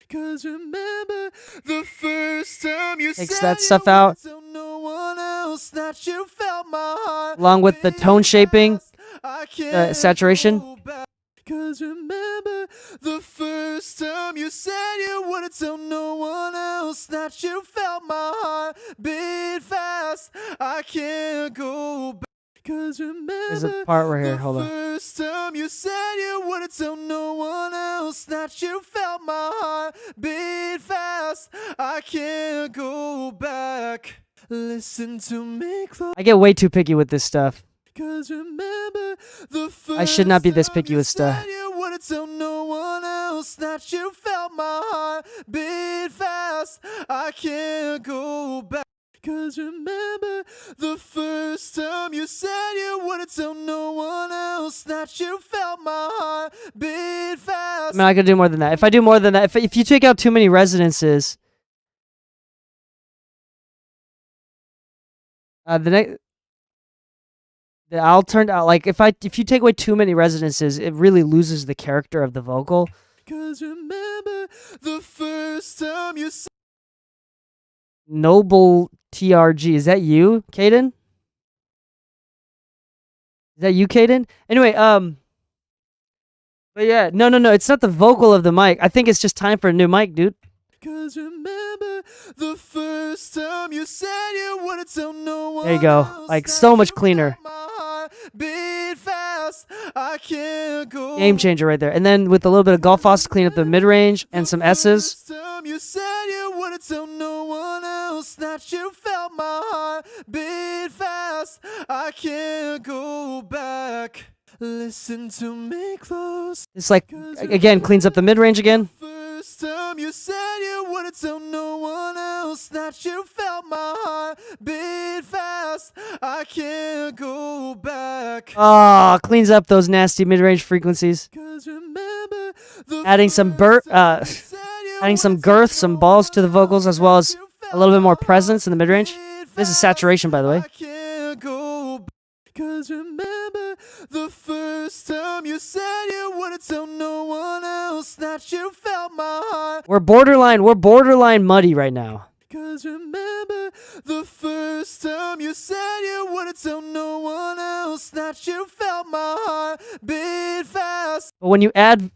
Cause remember the first time you Takes said that stuff you out. wouldn't tell no one else that you felt my heart Along with the tone shaping, I the can't saturation. go back. Cause remember the first time you said you wouldn't tell no one else that you felt my heart beat fast. I can't go back. Cause There's a remember part right here. the Hold on. first time you said you wouldn't tell no one else that you felt my heart beat fast. I can't go back. Listen to me close. I get way too picky with this stuff. Cause remember the first I should not be this time picky you with stuff. said you wouldn't tell no one else that you felt my heart beat fast. I can't go back. 'Cause remember the first time you said you wouldn't tell no one else that you felt my heart beat fast. I'm not gonna do more than that. If I do more than that, if you take out too many resonances, the next. I'll turn out like if you take away too many resonances, it really loses the character of the vocal. 'Cause remember the first time you said Noble TRG, is that you, Caden? Is that you, Caden? Anyway, but yeah, no, it's not the vocal of the mic. I think it's just time for a new mic, dude. 'Cause remember the first time you said you wouldn't tell no one. There you go. Like so much cleaner. Beat fast, I can't go. Game changer right there. And then with a little bit of golf to clean up the mid range and some S's. You said you wouldn't tell no one else that you felt my heart beat fast. I can't go back. Listen to me close. It's like again cleans up the mid range again. First time you said you wouldn't tell no one else that you felt my heart beat fast. I can't go back. Ah, cleans up those nasty mid range frequencies. Adding some adding some girth, some balls to the vocals, as well as a little bit more presence in the mid range. This is saturation, by the way. 'Cause remember the first time you said you wouldn't tell no one else that you felt my heart. We're borderline muddy right now. 'Cause remember the first time you said you wouldn't tell no one else that you felt my heart beat fast. But when you add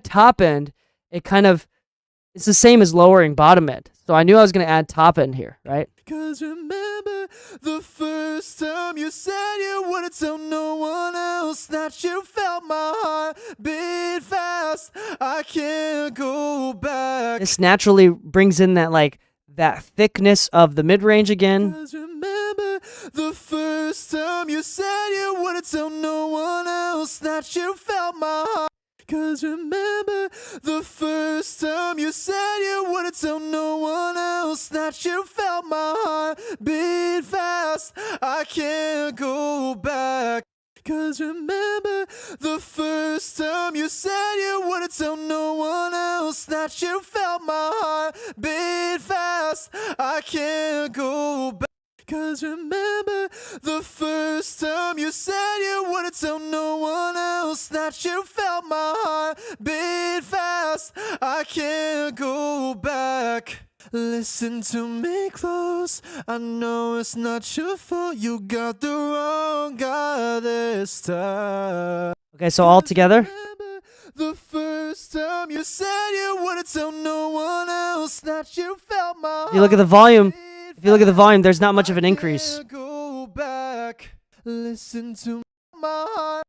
top end, it's the same as lowering bottom end. So I knew I was gonna add top end here, right? 'Cause remember the first time you said you wouldn't tell no one else that you felt my heart beat fast. I can't go back. This naturally brings in that thickness of the mid range again. 'Cause remember the first time you said you wouldn't tell no one else that you felt my heart. 'Cause remember the first time you said you wouldn't tell no one else that you felt my heart beat fast. I can't go back. 'Cause remember the first time you said you wouldn't tell no one else that you felt my heart beat fast. I can't go back. 'Cause remember the first time you said you wouldn't tell no one else that you felt my heart beat fast. I can't go back. Listen to me close. I know it's not your fault. You got the wrong guy this time. Okay, so all together. The first time you said you wouldn't tell no one else that you felt my heart. If you look at the volume, there's not much of an increase. Go back. Listen to my heart.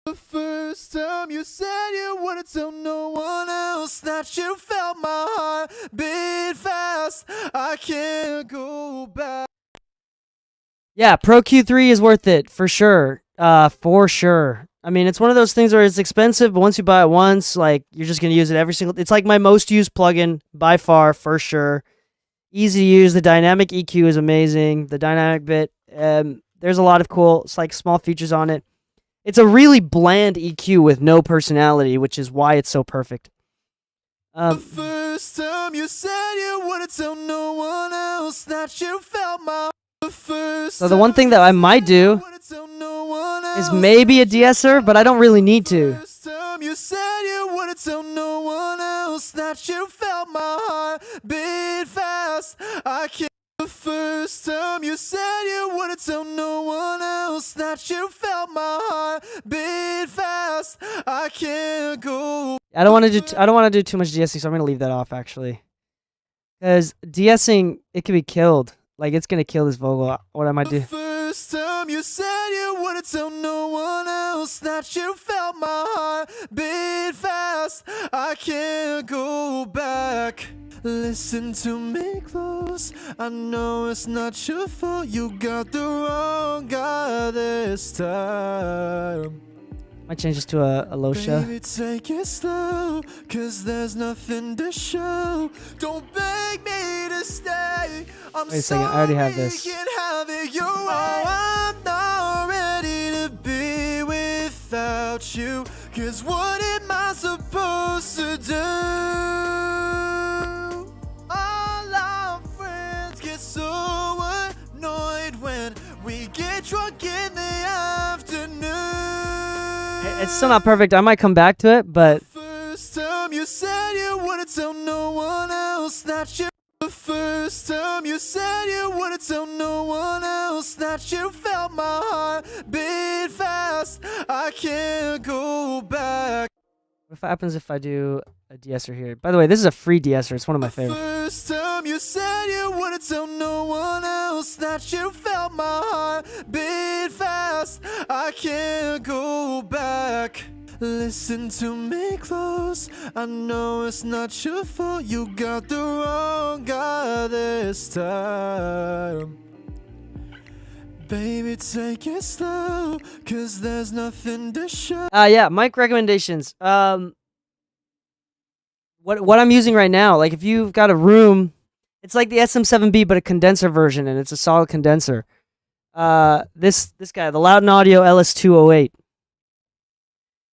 The first time you said you wouldn't tell no one else that you felt my heart beat fast. I can't go back. Yeah, Pro Q3 is worth it for sure. For sure. I mean, it's one of those things where it's expensive, but once you buy it once, like you're just gonna use it every single. It's like my most used plugin by far, for sure. Easy to use. The dynamic EQ is amazing. The dynamic bit. There's a lot of cool, it's like small features on it. It's a really bland EQ with no personality, which is why it's so perfect. The first time you said you wouldn't tell no one else that you felt my. So the one thing that I might do is maybe a de-esser, but I don't really need to. You said you wouldn't tell no one else that you felt my heart beat fast. I can't. The first time you said you wouldn't tell no one else that you felt my heart beat fast. I can't go. I don't want to do too much de-essing, so I'm gonna leave that off actually. Because de-essing, it can be killed. Like it's gonna kill this vocal. What I might do. The first time you said you wouldn't tell no one else that you felt my heart beat fast. I can't go back. Listen to me close. I know it's not your fault. You got the wrong guy this time. Might change this to a Losha. Baby, take it slow, 'cause there's nothing to show. Don't beg me to stay. I'm Wait a second, I already have this. Can have it your way. Oh, I'm not ready to be without you. Cause what am I supposed to do? All our friends get so annoyed when we get drunk in the afternoon. It's still not perfect. I might come back to it, but First time you said you wouldn't tell no one else that you. The first time you said you wouldn't tell no one else that you felt my heart beat fast. I can't go back. what happens if I do a de-esser here? By the way, this is a free de-esser. It's one of my favorites. First time you said you wouldn't tell no one else that you felt my heart beat fast. I can't go back. Listen to me close. I know it's not your fault. You got the wrong guy this time. Baby, take it slow, cause there's nothing to show. Yeah, mic recommendations. What I'm using right now, like if you've got a room, it's like the SM7B but a condenser version, and it's a solid condenser. This guy, the Loudon Audio LS208.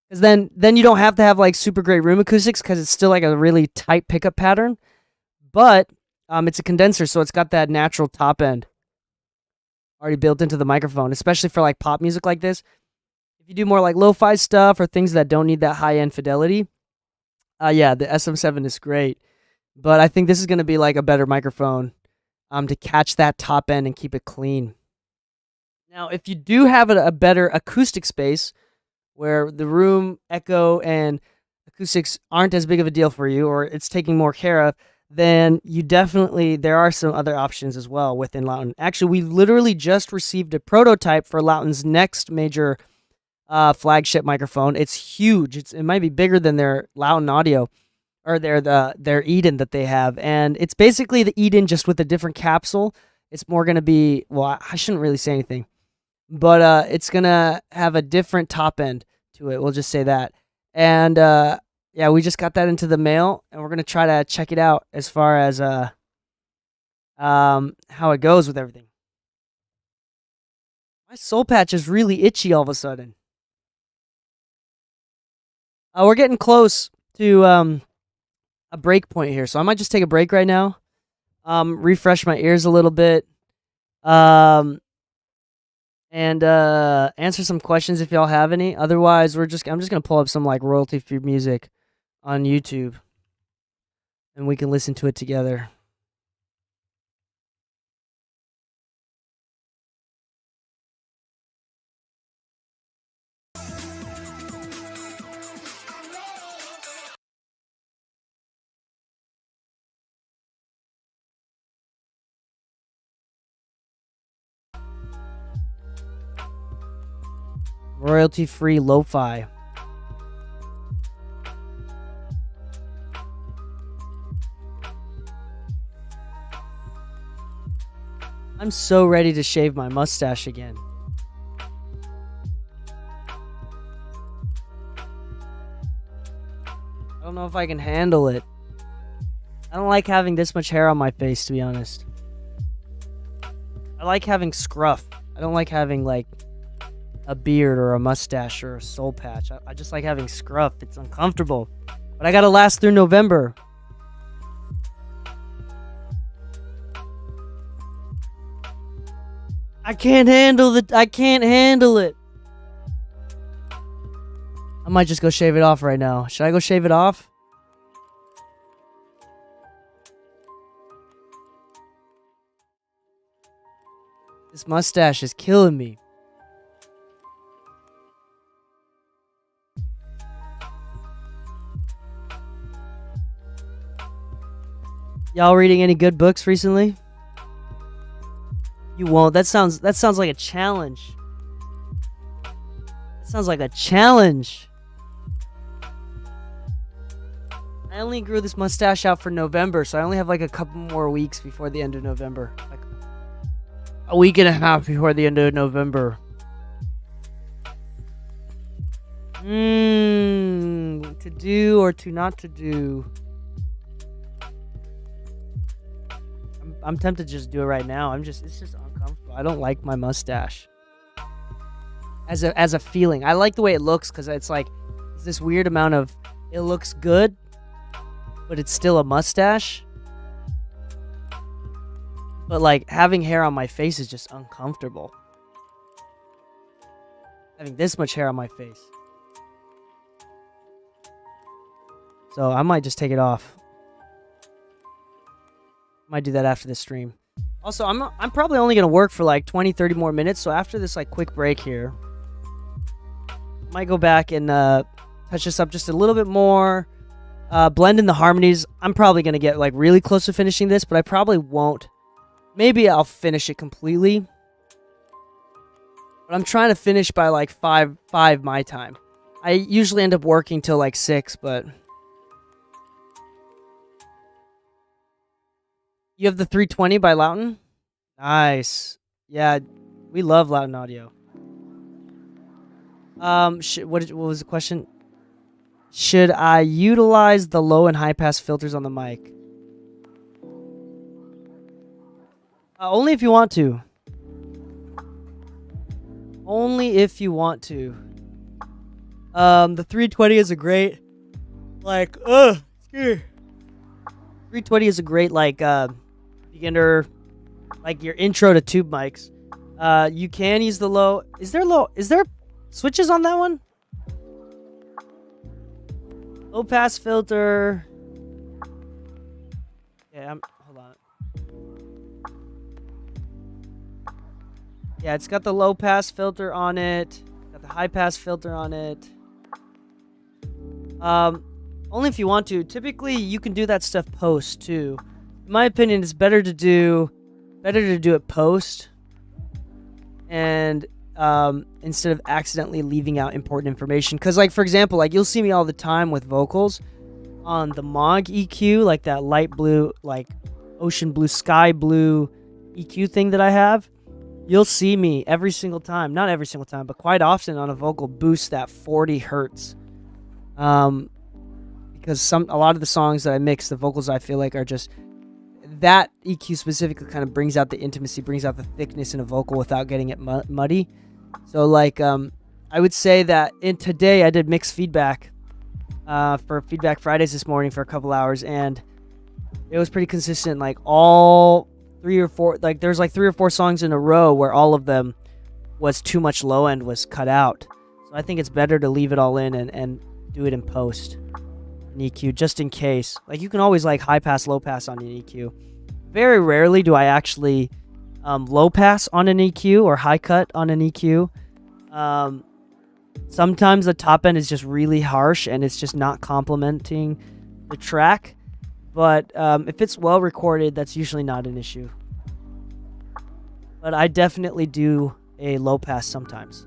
Because then you don't have to have like super great room acoustics because it's still like a really tight pickup pattern, but it's a condenser, so it's got that natural top end already built into the microphone, especially for like pop music like this. If you do more like lo-fi stuff or things that don't need that high-end fidelity, yeah, the SM7 is great. But I think this is going to be like a better microphone to catch that top end and keep it clean. Now, if you do have a better acoustic space where the room echo and acoustics aren't as big of a deal for you, or it's taking more care of, then there are some other options as well within Loudon. Actually, we literally just received a prototype for Loudon's next major flagship microphone. It's huge. It might be bigger than their Loudon Audio, or their Eden that they have. And it's basically the Eden just with a different capsule. It's more going to be, well, I shouldn't really say anything, but it's going to have a different top end to it. We'll just say that. And yeah, we just got that into the mail, and we're going to try to check it out as far as how it goes with everything. My soul patch is really itchy all of a sudden. We're getting close to a break point here, so I might just take a break right now, refresh my ears a little bit, and answer some questions if y'all have any. Otherwise, I'm just gonna pull up some like royalty-free music on YouTube, and we can listen to it together. Royalty-free lo-fi. I'm so ready to shave my mustache again. I don't know if I can handle it. I don't like having this much hair on my face, to be honest. I like having scruff. I don't like having like a beard or a mustache or a soul patch. I just like having scruff. It's uncomfortable. But I gotta last through November. I can't handle it. I might just go shave it off right now. Should I go shave it off? This mustache is killing me. Y'all reading any good books recently? You won't. That sounds like a challenge. That sounds like a challenge. I only grew this mustache out for November, so I only have like a couple more weeks before the end of November. Like a week and a half before the end of November. To do or to not to do. I'm tempted to just do it right now. It's just uncomfortable. I don't like my mustache as a feeling. I like the way it looks because it's like it's this weird amount of it looks good, but it's still a mustache. But like having hair on my face is just uncomfortable. Having this much hair on my face. So I might just take it off. Might do that after this stream. Also, I'm probably only gonna work for like 20-30 more minutes. So after this like quick break here, might go back and touch this up just a little bit more. Blend in the harmonies. I'm probably gonna get like really close to finishing this, but I probably won't. Maybe I'll finish it completely. But I'm trying to finish by like 5 my time. I usually end up working till like 6, but you have the 320 by Loughton? Nice. Yeah, we love Loughton Audio. What was the question? Should I utilize the low and high pass filters on the mic? Only if you want to. Only if you want to. The 320 is a great, like, 320 is a great, like, beginner, like your intro to tube mics. You can use the low. Is there switches on that one? Low pass filter. Yeah, hold on. Yeah, it's got the low pass filter on it. Got the high pass filter on it. Only if you want to. Typically, you can do that stuff post too. In my opinion, it's better to do it post, and instead of accidentally leaving out important information. Because, like, for example, like you'll see me all the time with vocals on the Moog EQ, like that light blue, like ocean blue, sky blue EQ thing that I have. You'll see me every single time, not every single time, but quite often on a vocal boost that 40 hertz. Because a lot of the songs that I mix, the vocals I feel like are just, that EQ specifically kind of brings out the intimacy, brings out the thickness in a vocal without getting it muddy. So like, I would say that today I did mixed feedback for Feedback Fridays this morning for a couple hours, and it was pretty consistent. Like all 3 or 4, like there's like 3 or 4 songs in a row where all of them was too much low end was cut out. So I think it's better to leave it all in and do it in post, an EQ, just in case. Like you can always like high pass, low pass on an EQ. Very rarely do I actually low pass on an EQ or high cut on an EQ. Sometimes the top end is just really harsh and it's just not complementing the track. But if it's well recorded, that's usually not an issue. But I definitely do a low pass sometimes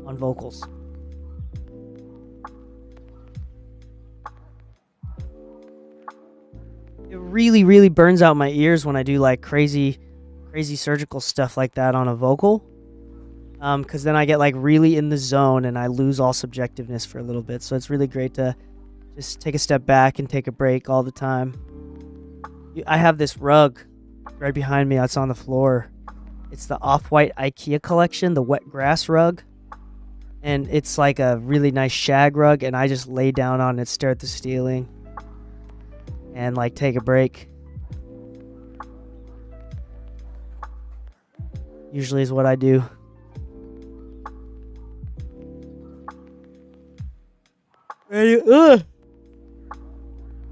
on vocals. It really, really burns out my ears when I do like crazy surgical stuff like that on a vocal. Because then I get like really in the zone and I lose all subjectiveness for a little bit. So it's really great to just take a step back and take a break all the time. I have this rug right behind me. It's on the floor. It's the Off-White IKEA collection, the wet grass rug. And it's like a really nice shag rug. And I just lay down on it, stare at the ceiling, and like take a break. Usually is what I do. For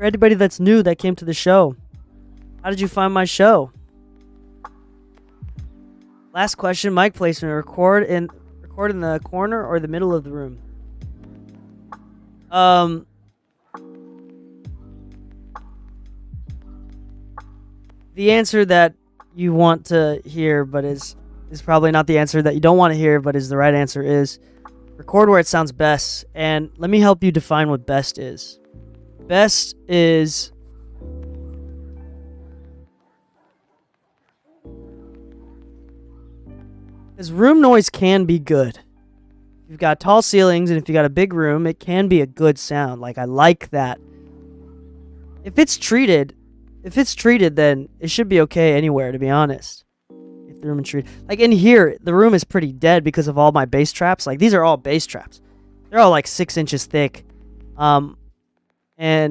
anybody that's new that came to the show, how did you find my show? Last question, mic placement. Record in the corner or the middle of the room? The answer that you want to hear, but is probably not the answer that you don't want to hear, but is the right answer, is record where it sounds best. And let me help you define what best is. Best is because room noise can be good. If you've got tall ceilings and if you got a big room, it can be a good sound. Like I like that. If it's treated, if it's treated, then it should be okay anywhere, to be honest. If the room is treated. Like in here, the room is pretty dead because of all my bass traps. Like these are all bass traps. They're all like 6 inches thick. And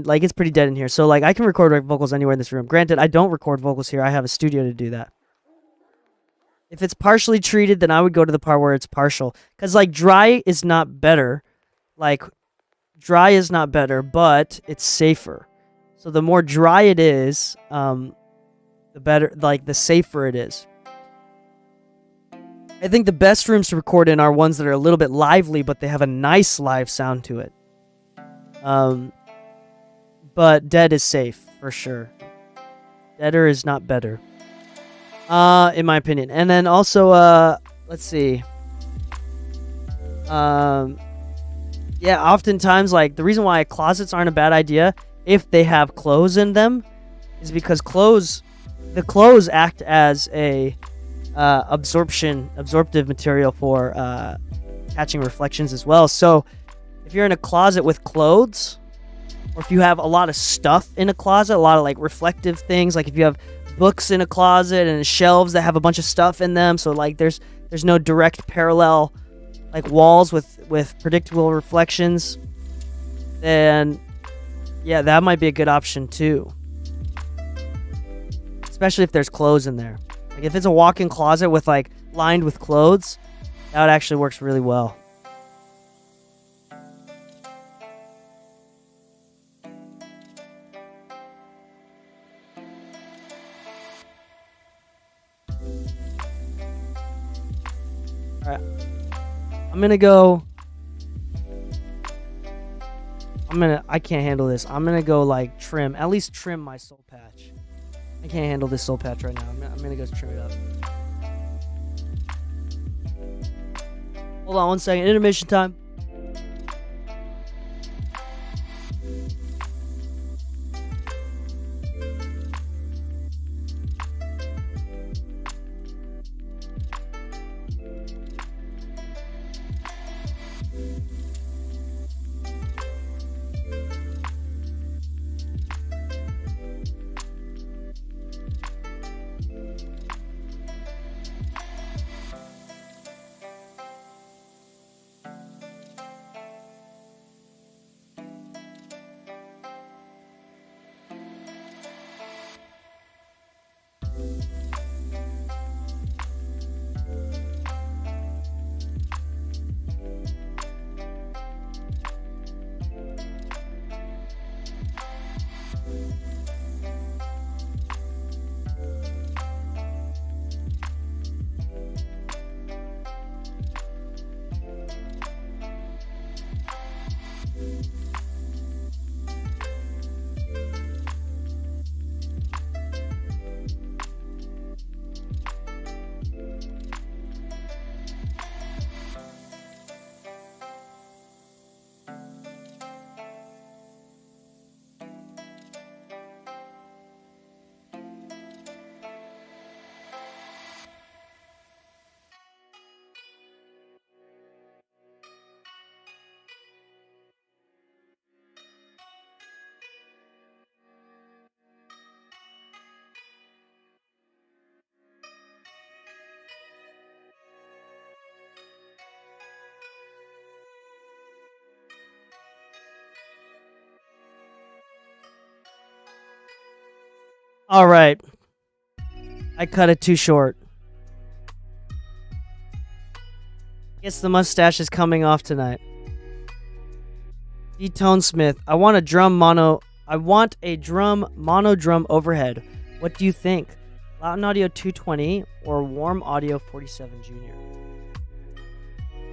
like it's pretty dead in here. So like I can record vocals anywhere in this room. Granted, I don't record vocals here. I have a studio to do that. If it's partially treated, then I would go to the part where it's partial. Because like dry is not better. Like dry is not better, but it's safer. So the more dry it is, the better, like the safer it is. I think the best rooms to record in are ones that are a little bit lively, but they have a nice live sound to it. But dead is safe, for sure. Deader is not better. In my opinion. And then also, let's see. Yeah, oftentimes, like, the reason why closets aren't a bad idea, if they have clothes in them, is because the clothes act as a absorptive material for catching reflections as well. So, if you're in a closet with clothes, or if you have a lot of stuff in a closet, a lot of like reflective things, like if you have books in a closet and shelves that have a bunch of stuff in them, so like there's no direct parallel like walls with predictable reflections, then yeah, that might be a good option too. Especially if there's clothes in there. Like if it's a walk-in closet with like lined with clothes, that actually works really well. Alright. I can't handle this. I'm gonna go like at least trim my soul patch. I can't handle this soul patch right now. I'm gonna go trim it up. Hold on 1 second. Intermission time. All right. I cut it too short. Guess the mustache is coming off tonight. D Tonesmith, I want a drum mono drum overhead. What do you think? Loudon Audio 220 or Warm Audio 47 Junior?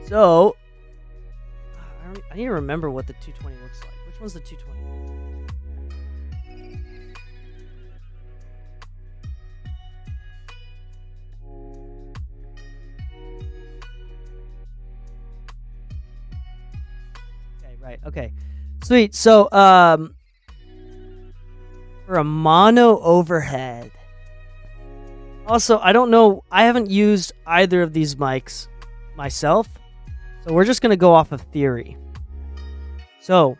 So, I need to remember what the 220 looks like. Which one's the 220? Right, okay. Sweet. So, for a mono overhead. Also, I don't know. I haven't used either of these mics myself. So, we're just going to go off of theory. So,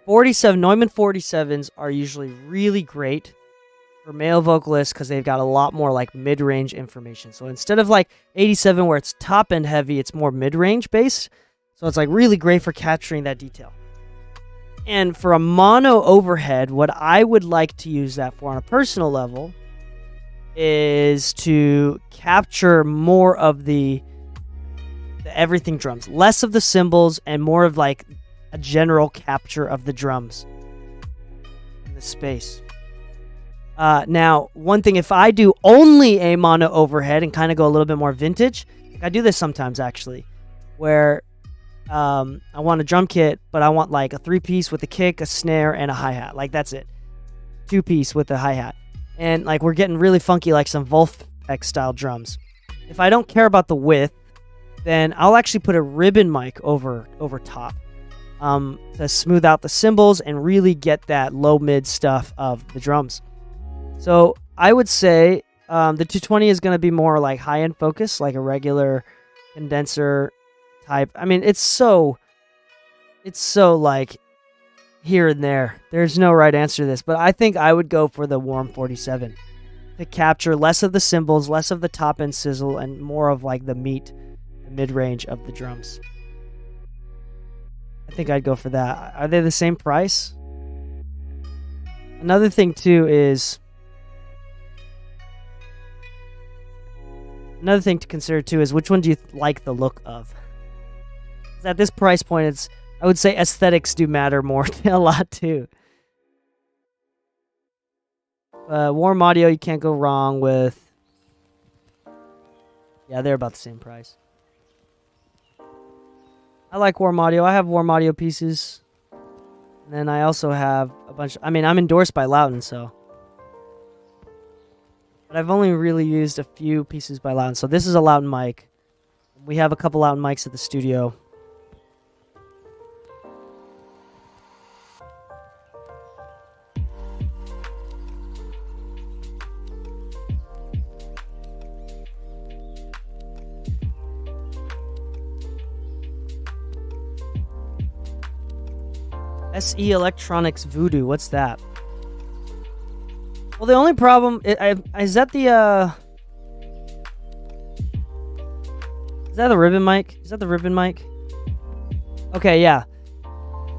Neumann 47s are usually really great for male vocalists because they've got a lot more like mid-range information. So instead of like 87 where it's top end heavy, it's more mid-range bass. So it's like really great for capturing that detail. And for a mono overhead, what I would like to use that for on a personal level is to capture more of the everything drums, less of the cymbals and more of like a general capture of the drums in the space. Now, one thing, if I do only a mono overhead and kind of go a little bit more vintage, I do this sometimes actually, where I want a drum kit, but I want like a 3-piece with a kick, a snare, and a hi-hat. Like that's it. 2-piece with a hi-hat. And like we're getting really funky like some Wolfpack style drums. If I don't care about the width, then I'll actually put a ribbon mic over top to smooth out the cymbals and really get that low-mid stuff of the drums. So I would say the 220 is going to be more like high-end focus, like a regular condenser type. I mean, it's so like here and there. There's no right answer to this, but I think I would go for the Warm 47 to capture less of the cymbals, less of the top-end sizzle, and more of like the meat, the mid-range of the drums. I think I'd go for that. Are they the same price? Another thing too is another thing to consider too is which one do you like the look of? 'Cause at this price point, I would say aesthetics do matter more a lot too. Warm audio you can't go wrong with. Yeah, they're about the same price. I like warm audio. I have warm audio pieces. And then I also have a bunch. I mean, I'm endorsed by Loudon, so. But I've only really used a few pieces by Loudon. So this is a Loudon mic. We have a couple Loudon mics at the studio. SE Electronics Voodoo. What's that? Well, the only problem is that the is that the ribbon mic? Is that the ribbon mic? Okay, yeah.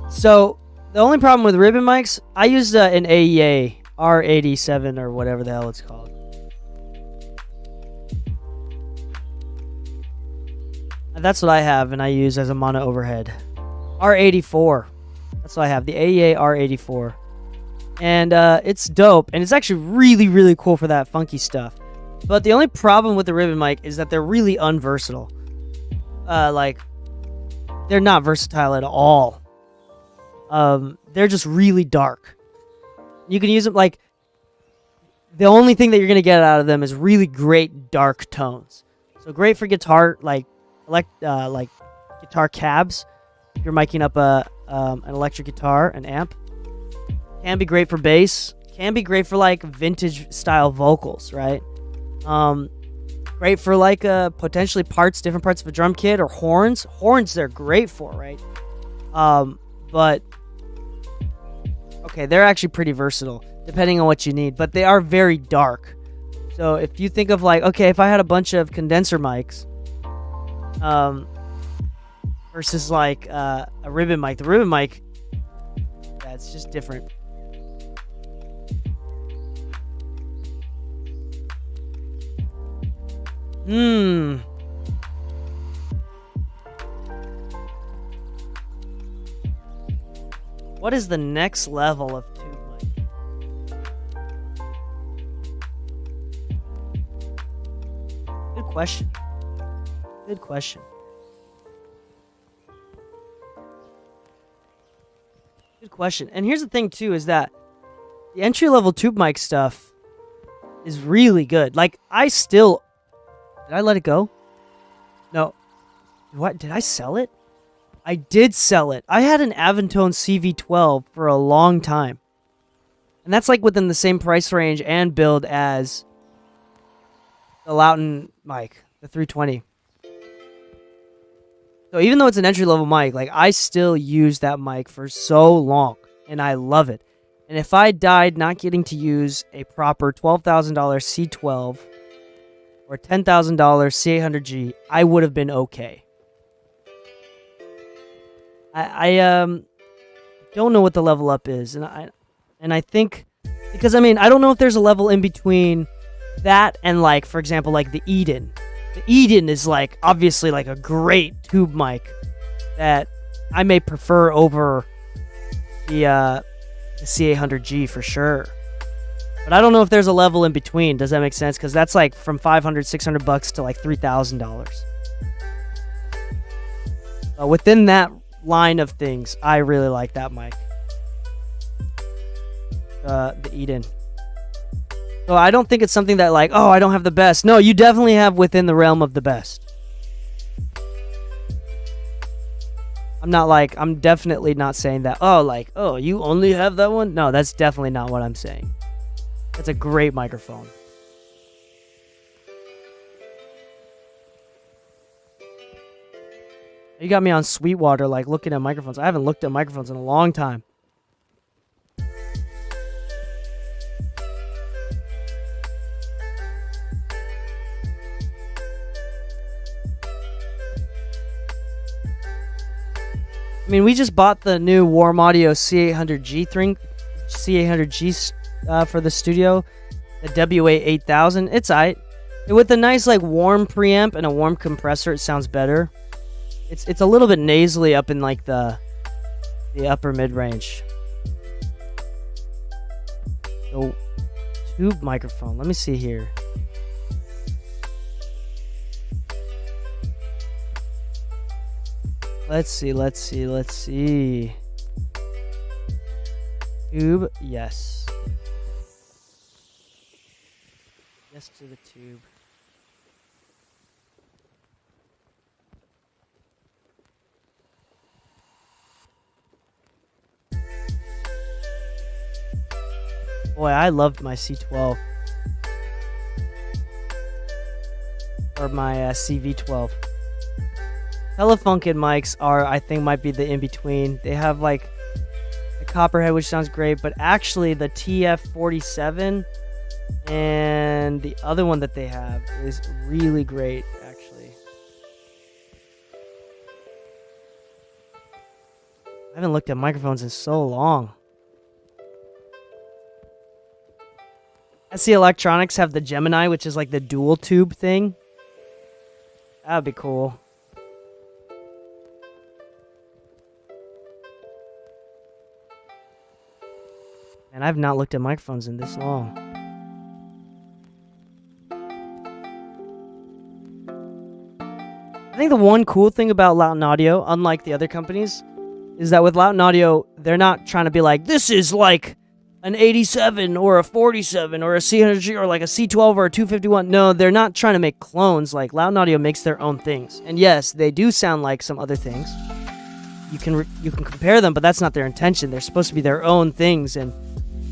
So the only problem with ribbon mics, I used an AEA R87 or whatever the hell it's called. And that's what I have, and I use as a mono overhead. R84. That's what I have, the AEA R84. And it's dope, and it's actually really, really cool for that funky stuff. But the only problem with the ribbon mic is that they're really unversatile. Like, they're not versatile at all. They're just really dark. You can use them, like, the only thing that you're going to get out of them is really great dark tones. So great for guitar, like guitar cabs. If you're miking up an electric guitar, an amp. Can be great for bass. Can be great for like vintage style vocals, right? Great for like potentially different parts of a drum kit or horns. Horns they're great for, right? But okay, they're actually pretty versatile depending on what you need, but they are very dark. So if you think of like, okay, if I had a bunch of condenser mics, versus like a ribbon mic. The ribbon mic, yeah, it's just different. What is the next level of tube mic? Good question. Good question. Good question. And here's the thing too, is that the entry-level tube mic stuff is really good. Like, did I let it go? No. What? Did I sell it? I did sell it. I had an Aventone CV12 for a long time. And that's like within the same price range and build as the Loudon mic, the 320. So even though it's an entry-level mic, like I still use that mic for so long, and I love it. And if I died not getting to use a proper $12,000 C12 or $10,000 C800G, I would have been okay. I don't know what the level up is, and I think, because I mean, I don't know if there's a level in between that and, like, for example, like the Eden. The Eden is like obviously like a great tube mic that I may prefer over the C800G for sure. But I don't know if there's a level in between. Does that make sense? Because that's like from $500, $600 to like $3,000. Within that line of things, I really like that mic. The Eden. So I don't think it's something that like, oh, I don't have the best. No, you definitely have within the realm of the best. I'm definitely not saying that, oh, you only have that one? No, that's definitely not what I'm saying. That's a great microphone. You got me on Sweetwater, like, looking at microphones. I haven't looked at microphones in a long time. I mean, we just bought the new Warm Audio C800G for the studio, the WA8000. It's aight. With a nice like warm preamp and a warm compressor, it sounds better. It's a little bit nasally up in like the upper mid range. So, tube microphone. Let me see here. Let's see. Tube, yes. Yes to the tube. Boy, I loved my C12. Or my CV12. Telefunken mics are, I think, might be the in-between. They have, like, the Copperhead, which sounds great, but actually the TF47 and the other one that they have is really great, actually. I haven't looked at microphones in so long. SC Electronics have the Gemini, which is like the dual tube thing. That would be cool. And I've not looked at microphones in this long. I think the one cool thing about Loudon Audio, unlike the other companies, is that with Loudon Audio, they're not trying to be like, this is like an 87 or a 47 or a C100G or like a C12 or a 251. No, they're not trying to make clones. Like, Loudon Audio makes their own things. And yes, they do sound like some other things. You can compare them, but that's not their intention. They're supposed to be their own things, and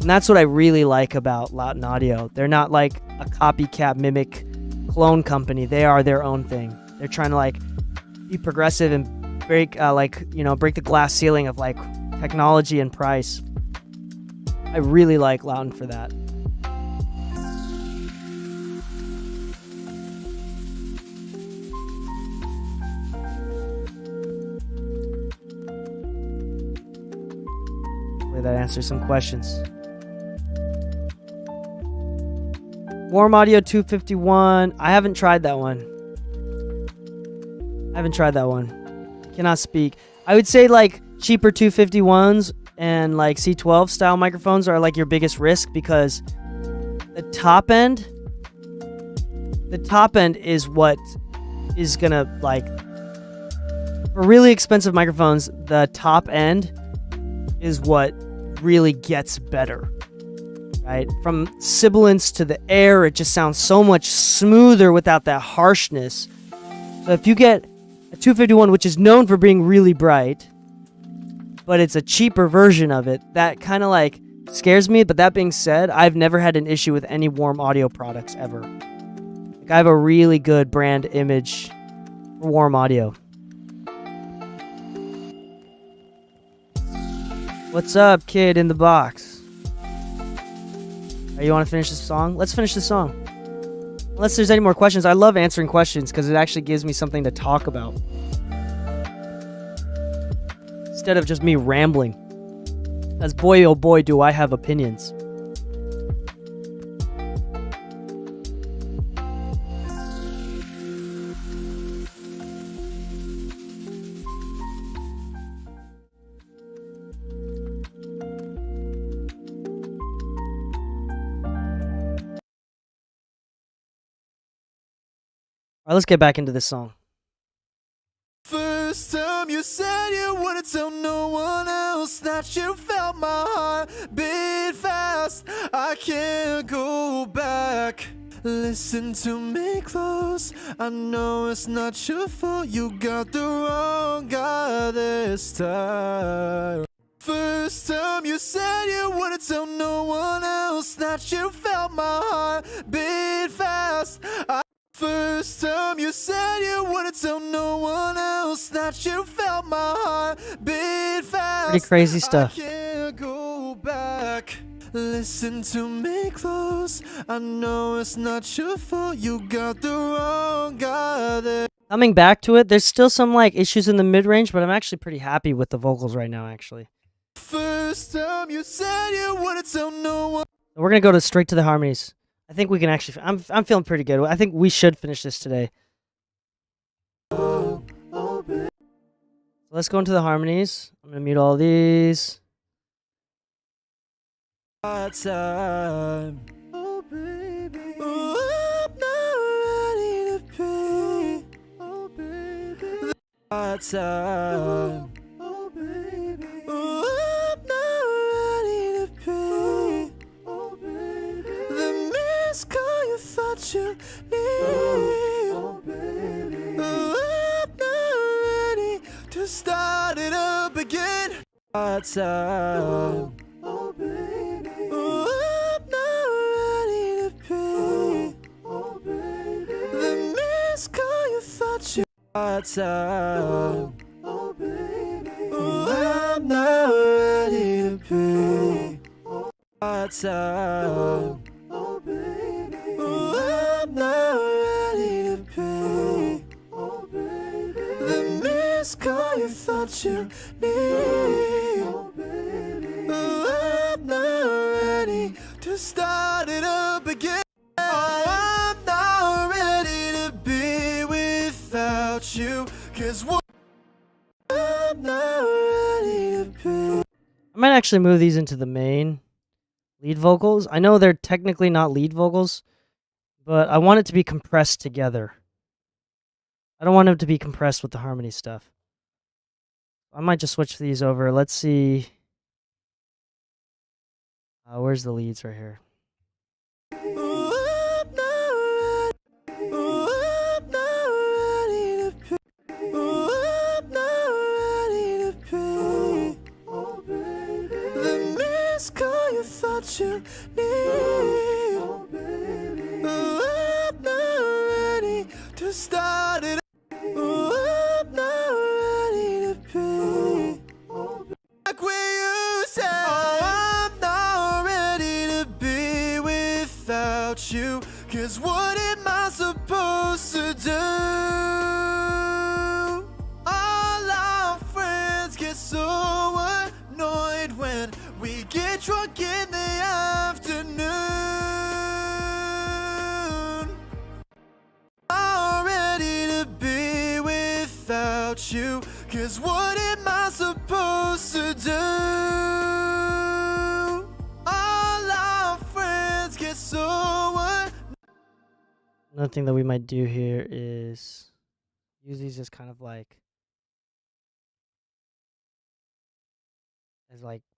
that's what I really like about Loudon Audio. They're not like a copycat mimic clone company. They are their own thing. They're trying to like be progressive and break break the glass ceiling of like technology and price. I really like Loudon for that. Hopefully that answers some questions. Warm Audio 251. I haven't tried that one. Cannot speak. I would say like cheaper 251s and like C12 style microphones are like your biggest risk, because the top end is what is gonna, like, for really expensive microphones, the top end is what really gets better. Right? From sibilance to the air, it just sounds so much smoother without that harshness. So if you get a 251, which is known for being really bright, but it's a cheaper version of it, that kind of like scares me. But that being said, I've never had an issue with any Warm Audio products ever. Like, I have a really good brand image for Warm Audio. What's up, kid in the box? You want to finish this song? Let's finish this song. Unless there's any more questions. I love answering questions because it actually gives me something to talk about. Instead of just me rambling. As boy oh boy do I have opinions. Alright, let's get back into this song. First time you said you wouldn't tell no one else that you felt my heart beat fast. I can't go back. Listen to me close. I know it's not your fault. You got the wrong guy this time. First time you said you wouldn't tell no one else that you felt my heart beat fast. First time you said you wouldn't tell no one else that you felt my heart beat fast. Pretty crazy stuff. I can't go back. Listen to me close. I know it's not your fault. You got the wrong guy there. Coming back to it, there's still some like issues in the mid-range, but I'm actually pretty happy with the vocals right now, actually. First time you said you wouldn't tell no one. We're gonna go straight to the harmonies. I think we can actually. I'm feeling pretty good. I think we should finish this today. So let's go into the harmonies. I'm gonna mute all these. Time. Oh baby, oh, I'm not ready to pay. Oh baby, time. Oh baby, oh, I'm not ready to pay. Oh baby, the missed call you thought you need. Oh baby, oh, I'm not ready to start it up again. Time. Oh baby, oh, I'm not ready to pay. Oh baby, the missed call you thought you time. Oh baby, oh, I'm not ready to pay. Oh time. Oh baby, oh, I'm not ready to pay. Oh baby, the missed call you thought you need. Oh baby, oh, I'm not ready to start it up again. Oh, I'm not ready to be without you. Cause what I'm not ready to be. I might actually move these into the main lead vocals. I know they're technically not lead vocals, but I want it to be compressed together. I don't want it to be compressed with the harmony stuff. I might just switch these over. Let's see. Where's the leads right here? You need. Oh, baby. Oh, I'm not ready to start it. Oh, I'm not ready to pay. Oh, like we used to. Oh, I'm not ready to be without you. Cause what am I supposed to do? All our friends get so annoyed when we get drunk in the afternoon. I'm ready to be without you. Cause what am I supposed to do? All our friends get so Another thing that we might do here is use these as kind of like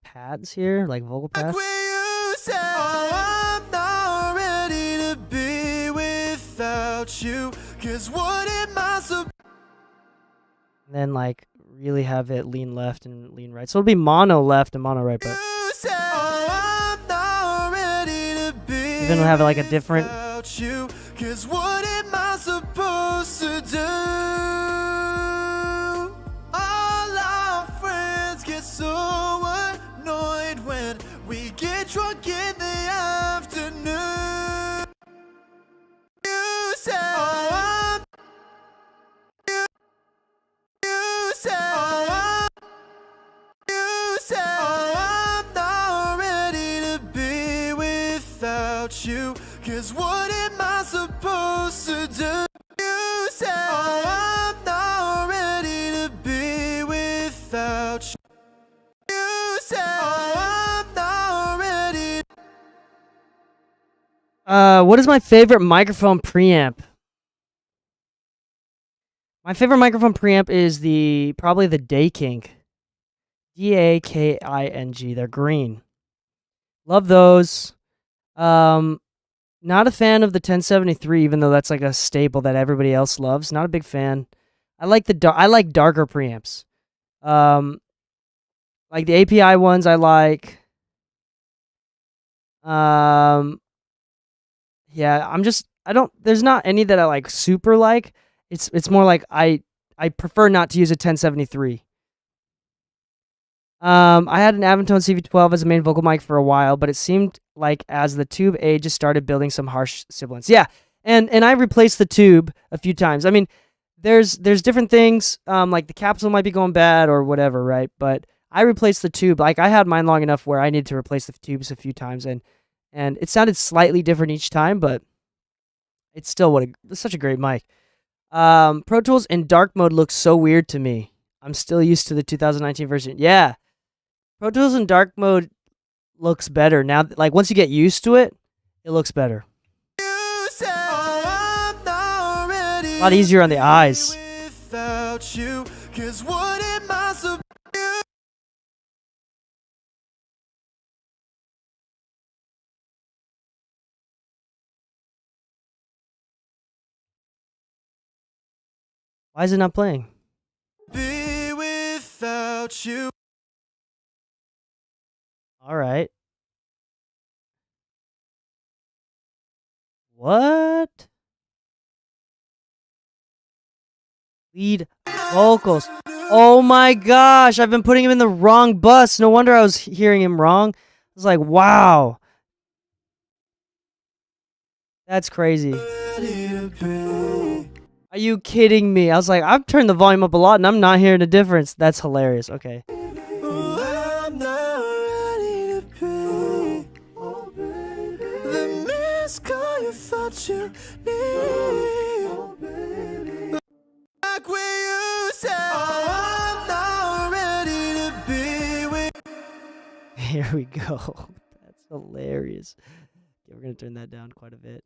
pads here, like vocal pads. like we used to. Oh, I'm not ready to be without you. Cause what am I supposed to? And then like really have it lean left and lean right. So it'll be mono left and mono right, but oh, I'm not ready to be even have like a different. without you. Cause what am I supposed to do? All our friends get so annoyed when we get drunk in the afternoon. without you. Cause what am I supposed to do? You say, oh, I'm not ready to be without you. You say, oh, I'm not ready. What is my favorite microphone preamp? My favorite microphone preamp is probably the Daking. Daking. They're green. Love those. Not a fan of the 1073, even though that's like a staple that everybody else loves. Not a big fan. I like darker preamps. Like the API ones I like. Um yeah, I don't there's not any that I like super like. It's more like I prefer not to use a 1073. I had an Aventone CV12 as a main vocal mic for a while, but it seemed like as the tube A just started building some harsh sibilance. Yeah, and I replaced the tube a few times. I mean, there's different things. Like the capsule might be going bad or whatever, right? But I replaced the tube. Like I had mine long enough where I needed to replace the tubes a few times, and it sounded slightly different each time, but it's still it's such a great mic. Pro Tools in dark mode looks so weird to me. I'm still used to the 2019 version. Yeah. Pro Tools in dark mode looks better now. Like once you get used to it, it looks better. A lot easier on the eyes. Why is it not playing? Be without you. All right. What? Lead vocals. Oh my gosh, I've been putting him in the wrong bus. No wonder I was hearing him wrong. I was like, wow. That's crazy. Are you kidding me? I was like, I've turned the volume up a lot and I'm not hearing a difference. That's hilarious. Okay. Here we go. That's hilarious. Okay, we're gonna turn that down quite a bit.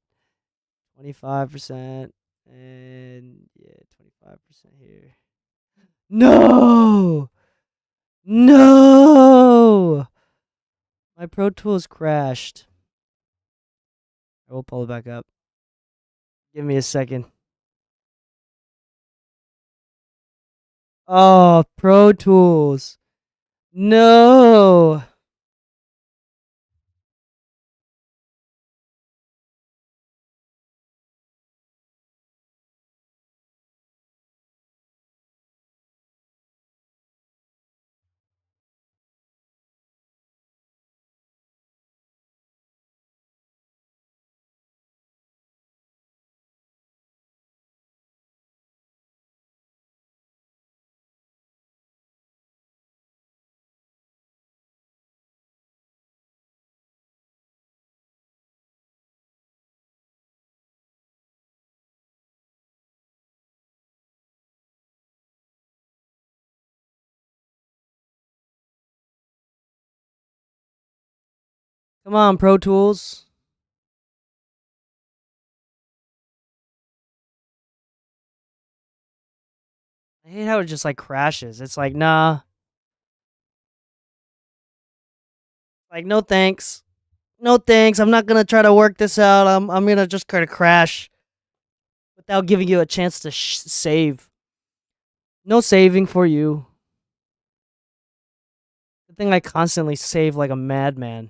25%. And yeah, 25% here. No! No! My Pro Tools crashed. I will pull it back up. Give me a second. Oh, Pro Tools. No! Come on, Pro Tools. I hate how it just like crashes. It's like, nah. Like, no thanks. No thanks. I'm not gonna try to work this out. I'm gonna just kind of crash without giving you a chance to save. No saving for you. The thing I constantly save like a madman.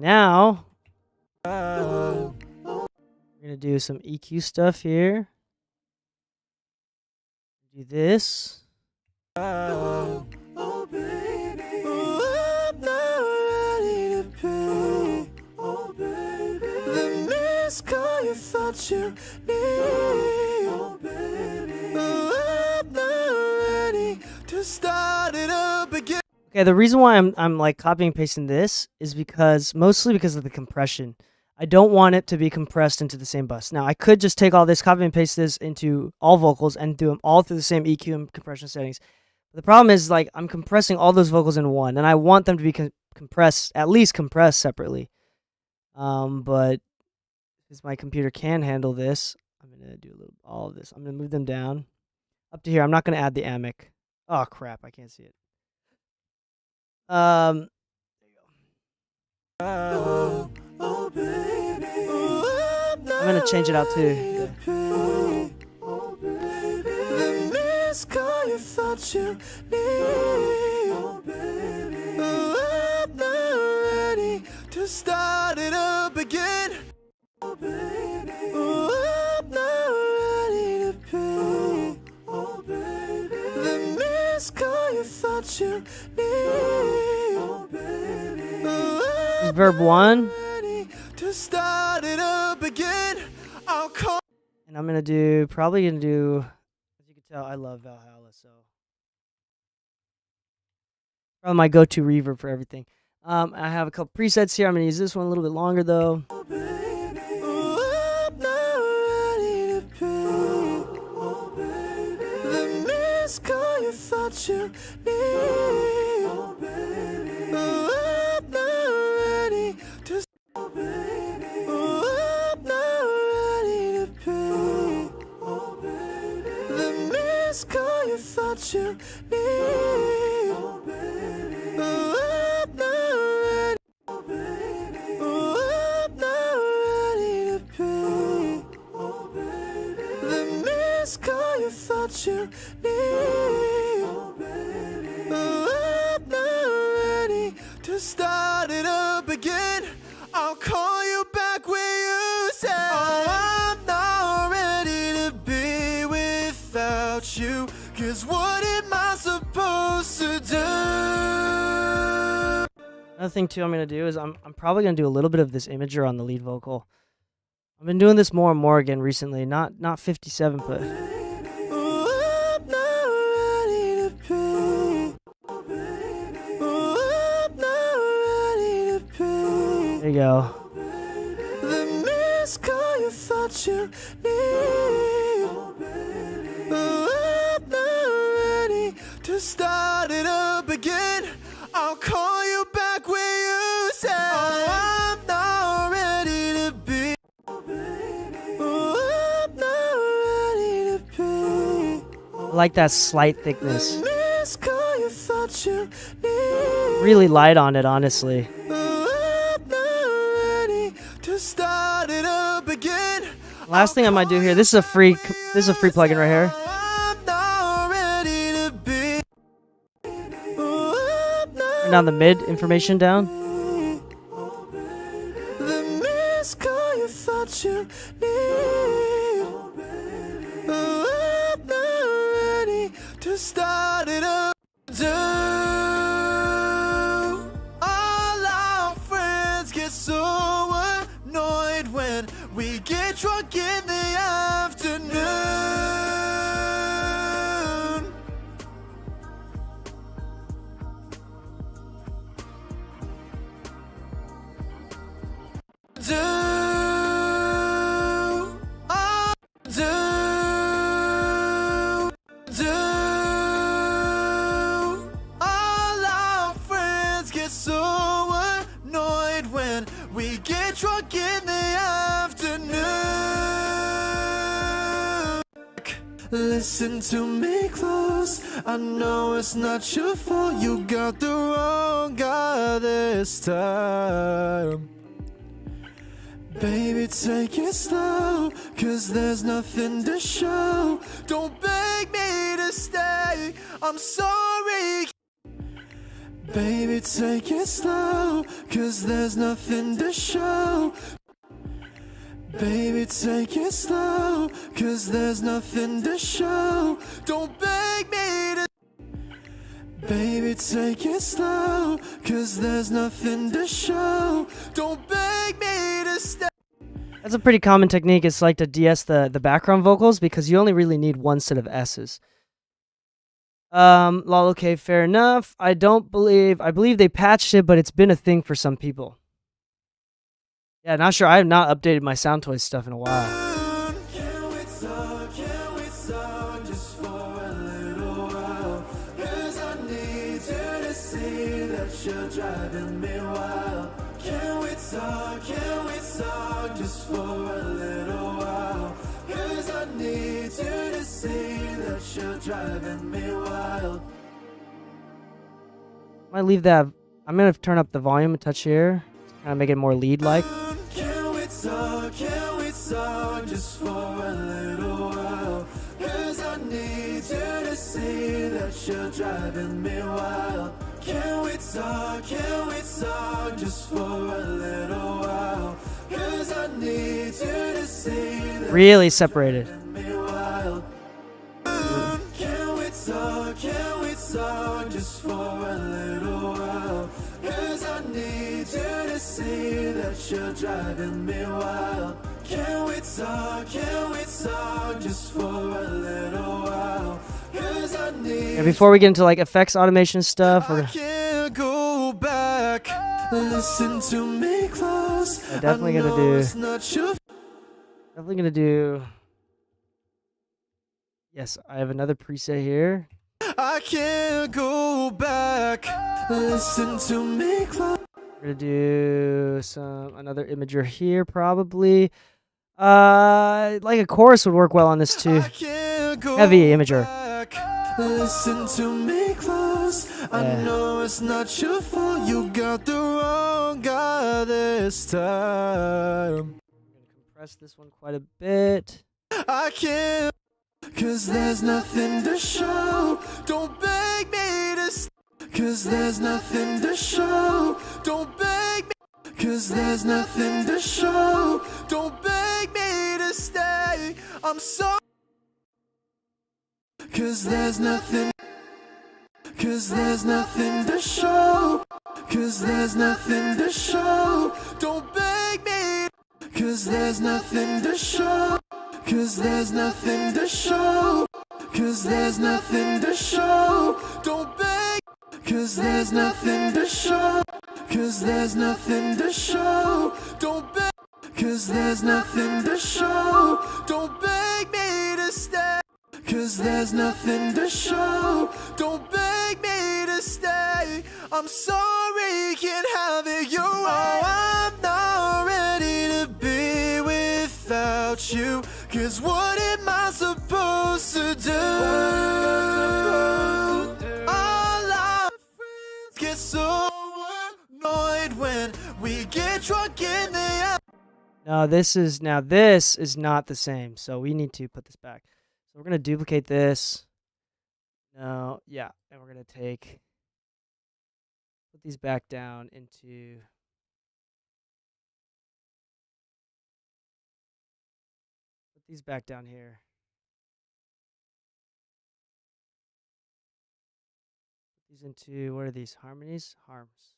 now we're gonna do some EQ stuff here. Do this. Oh, baby. Oh, I'm not ready to pay. Oh, baby. The missed call you thought you need. Oh, baby. Oh, I'm not ready to start it up again. Okay, the reason why I'm like copying and pasting this is mostly because of the compression. I don't want it to be compressed into the same bus. Now, I could just take all this, copy and paste this into all vocals and do them all through the same EQ and compression settings. But the problem is, like, I'm compressing all those vocals in one, and I want them to be compressed, at least compressed separately. But since my computer can handle this, I'm going to do all of this. I'm going to move them down up to here. I'm not going to add the amic. Oh, crap. I can't see it. There you go. Oh, baby. Oh, I'm gonna change it out too. Oh, baby. The missed call you thought you need. Oh, baby. Oh, I'm not ready to start it up again. Oh, baby. Oh, I'm not ready to pay. Oh, baby. The missed call you thought you need. Oh, baby. Oh, This is verb 1. to start it up again. I'll call. And I'm probably gonna do, as you can tell, I love Valhalla, so probably my go-to reverb for everything. I have a couple presets here. I'm gonna use this one a little bit longer though. Oh, baby. Oh, I'm not ready to pay. Oh, baby. The missed call you thought you need. Oh, baby. Oh, I'm not ready to. Oh, baby. Oh, I'm not ready to pay. Oh, baby. The missed call you thought you need. Oh, baby. Oh, I'm not ready. Oh, baby. Oh, I'm not ready to pay. Oh, baby. The missed call you thought you need. Oh, baby. Oh, I'm not ready to start it up again. I'll call you back when you say, oh, I'm not ready to be without you. 'Cause what am I supposed to do? Another thing too I'm gonna do is I'm probably gonna do a little bit of this imager on the lead vocal. I've been doing this more and more again recently. Not 57, but Oh, I'm not ready to pay. Oh, baby. Oh, I'm not ready to pay. there you go. The missed call you thought you need. Oh, baby. Oh, I'm not ready to start it up again. I'll call you back when you say, oh, I'm not ready to be. Oh, baby. Oh, I'm not ready to pay. I like that slight thickness. The missed call you thought you need. Really light on it, honestly. Oh, I'm not ready to start it up again. Last thing I might do here. This is a free plugin right here. I'm not ready to be. Oh, I'm not Turn down the mid information down. the missed call you thought you need. Oh, I'm not ready to start it up. Do all our friends get so annoyed when we get drunk in the afternoon? Do all our friends get so annoyed when we get drunk in the afternoon? Listen to me close. I know it's not your fault. You got the wrong guy this time. Baby, take it slow, 'cause there's nothing to show. Don't beg me to stay, I'm sorry. Baby, take it slow, 'cause there's nothing to show. Baby, take it slow, 'cause there's nothing to show. Don't beg me to. Baby, take it slow, 'cause there's nothing to show. Don't beg me to stay. That's a pretty common technique. It's like to de-ess the background vocals because you only really need one set of S's. Lol, okay, fair enough. I believe they patched it, but it's been a thing for some people. Yeah, not sure. I have not updated my Sound Toys stuff in a while. Can we talk just for a little while? 'Cause I need you to see that you're driving me wild. Can we talk just for a little while? 'Cause I need you to see that you're driving me wild. Might leave that. I'm gonna turn up the volume a touch here. Kind of make it more lead-like. Can we talk just for a little while? 'Cause I need you to see that you're driving me wild. Can we talk just for a little while? 'Cause I need you to see that Really separated. me wild. Can we talk just for a little while? 'Cause I need you to see that you're driving me wild. Can we talk just for a little while? 'Cause I need. Yeah, before we get into like effects automation stuff, I can't go back. Listen to me close. I'm definitely I gonna know do- it's not your definitely gonna do. Yes, I have another preset here. I can't go back. Listen to me close. We're gonna do another imager here probably. Like a chorus would work well on this too. I can't go Heavy imager. back. Listen to me close. I Yeah. know it's not your fault. You got the wrong guy this time. I'm gonna compress this one quite a bit. I can't, 'cause there's nothing to show. Don't beg me to 'cause there's nothing to show. Don't beg me, 'cause there's nothing to show. Don't beg me to stay. I'm sorry. 'Cause there's nothing. 'Cause there's nothing to show. 'Cause there's nothing to show. Don't beg me. 'Cause there's nothing to show. 'Cause there's nothing to show. 'Cause there's nothing to show. Don't beg. 'Cause there's nothing to show. 'Cause there's nothing to show. Don't beg. 'Cause there's nothing to show. Don't beg me to stay. 'Cause there's nothing to show. Don't beg me to stay. I'm sorry, can't have it your way. I'm not ready to be without you. 'Cause what am I supposed to do? All our friends get so annoyed when we get drunk in the. No, this is not the same. So we need to put this back. So we're gonna duplicate this. No, yeah, and we're gonna put these back down into. Put these back down here. Put these into, what are these? Harmonies? Harms.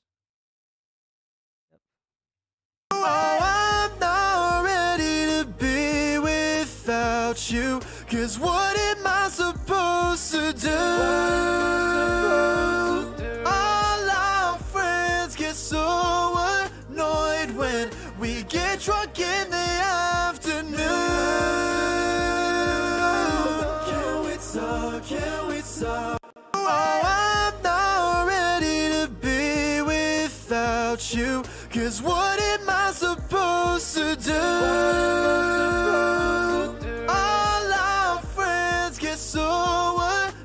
I'm not ready to be without you. 'Cause what am I supposed to do? All our friends get so annoyed when we get drunk in the afternoon. Can we talk? Can we talk? Oh, I'm not ready to be without you. 'Cause what am I supposed to do? All our friends get so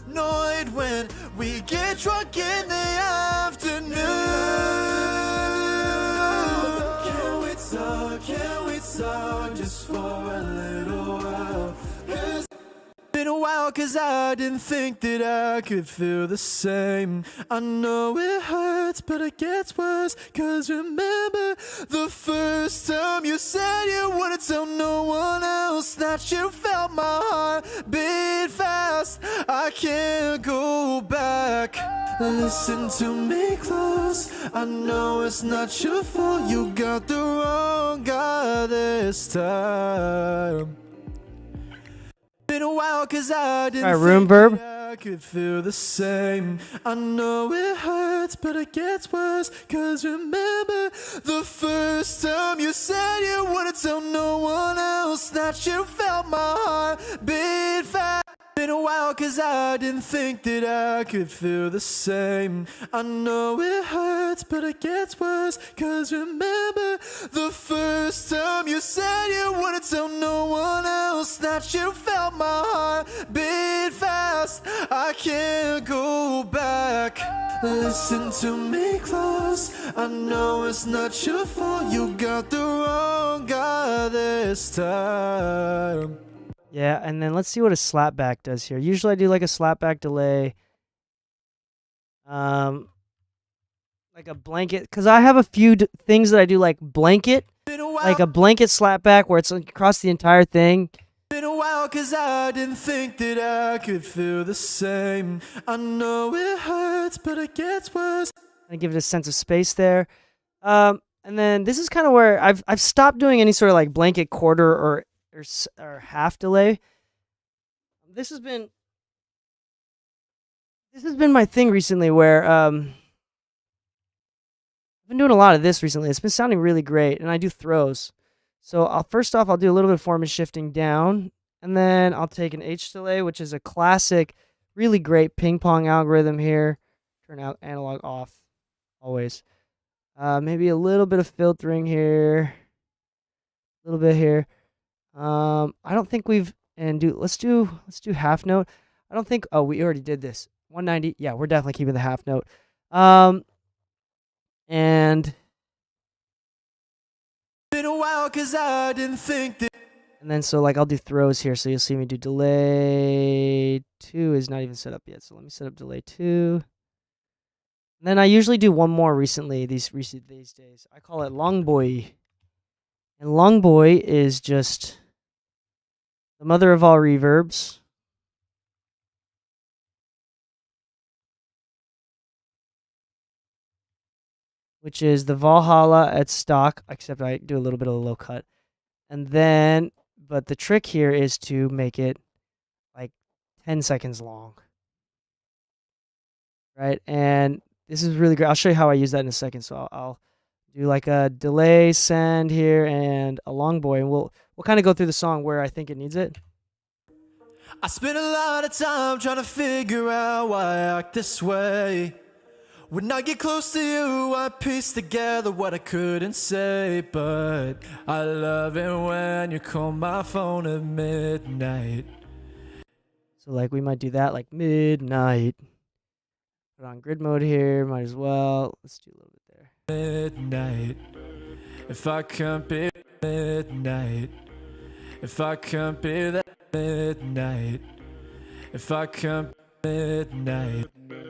annoyed when we get drunk in the afternoon. Can we talk? Can we talk just for a little while? 'Cause it's been a while. 'cause I didn't think that I could feel the same. I know it hurts, but it gets worse. 'Cause remember the first time you said you wouldn't tell no one else that you felt my heart beat fast. I can't go back. Listen to me close. I know it's not your fault. You got the wrong guy this time. Been a while 'cause I didn't Alright, room think verb. that I could feel the same. I know it hurts, but it gets worse. 'Cause remember the first time you said you wouldn't tell no one else that you felt my heart beat fast. Been a while 'cause I didn't think that I could feel the same. I know it hurts, but it gets worse. 'Cause remember the first time you said you wouldn't tell no one else that you felt my heart beat fast. I can't go back. Listen to me close. I know it's not your fault. You got the wrong guy this time. Yeah, and then let's see what a slapback does here. Usually I do like a slapback delay. Like a blanket, because I have a few things that I do like blanket, like a blanket slapback where it's like across the entire thing. Been a while 'cause I didn't think that I could feel the same. I know it hurts, but it gets worse. I give it a sense of space there. And then this is kind of where I've stopped doing any sort of like blanket quarter or half delay. This has been my thing recently where I've been doing a lot of this recently. It's been sounding really great, and I do throws. So first off I'll do a little bit of formant shifting down, and then I'll take an H delay, which is a classic, really great ping pong algorithm here. Turn out analog off always. Maybe a little bit of filtering here, a little bit here. I don't think let's do half note. I don't think, oh, we already did this. 190. Yeah, we're definitely keeping the half note. And been a while 'cause I didn't think that. And then so like I'll do throws here, so you'll see me do delay 2 is not even set up yet. So let me set up delay 2. And then I usually do one more recently these days. I call it long boy. And long boy is just the mother of all reverbs. Which is the Valhalla at stock, except I do a little bit of a low cut. And then, but the trick here is to make it like 10 seconds long. Right? And this is really great. I'll show you how I use that in a second. So I'll do like a delay send here and a long boy, and we'll kind of go through the song where I think it needs it. I spent a lot of time trying to figure out why I act this way. When I get close to you, I piece together what I couldn't say. But I love it when you call my phone at midnight. So like we might do that like midnight. Put on grid mode here, might as well. Let's do a little bit there. Midnight. If I can't be midnight. If I can't be that midnight. If I can't be midnight.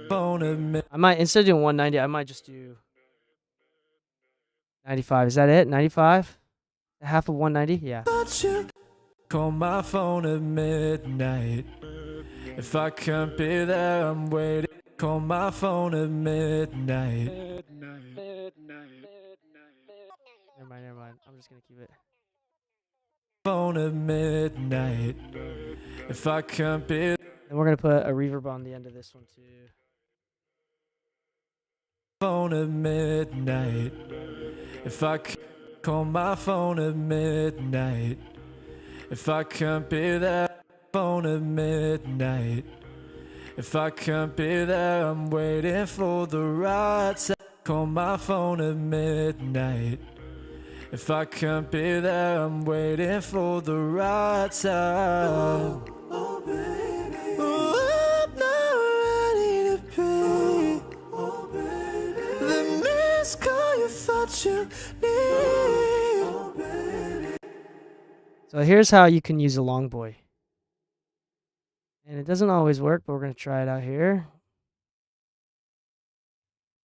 Phone at midnight. I might, instead of doing 190, I might just do 95. Is that it? 95? Half of 190? Yeah. Call my phone at midnight. If I can't be there, I'm waiting. Call my phone at midnight. Never mind. I'm just gonna keep it. Phone at midnight. If I can't be. And we're gonna put a reverb on the end of this one too. Phone at midnight. If I can't call my phone at midnight. If I can't be there, phone at midnight. If I can't be there, I'm waiting for the right time. Call my phone at midnight. If I can't be there, I'm waiting for the right time. Oh, baby. Oh, I'm not ready to be. Oh, baby. The missed call you thought you need. Oh, baby. So here's how you can use a long boy. And it doesn't always work, but we're going to try it out here.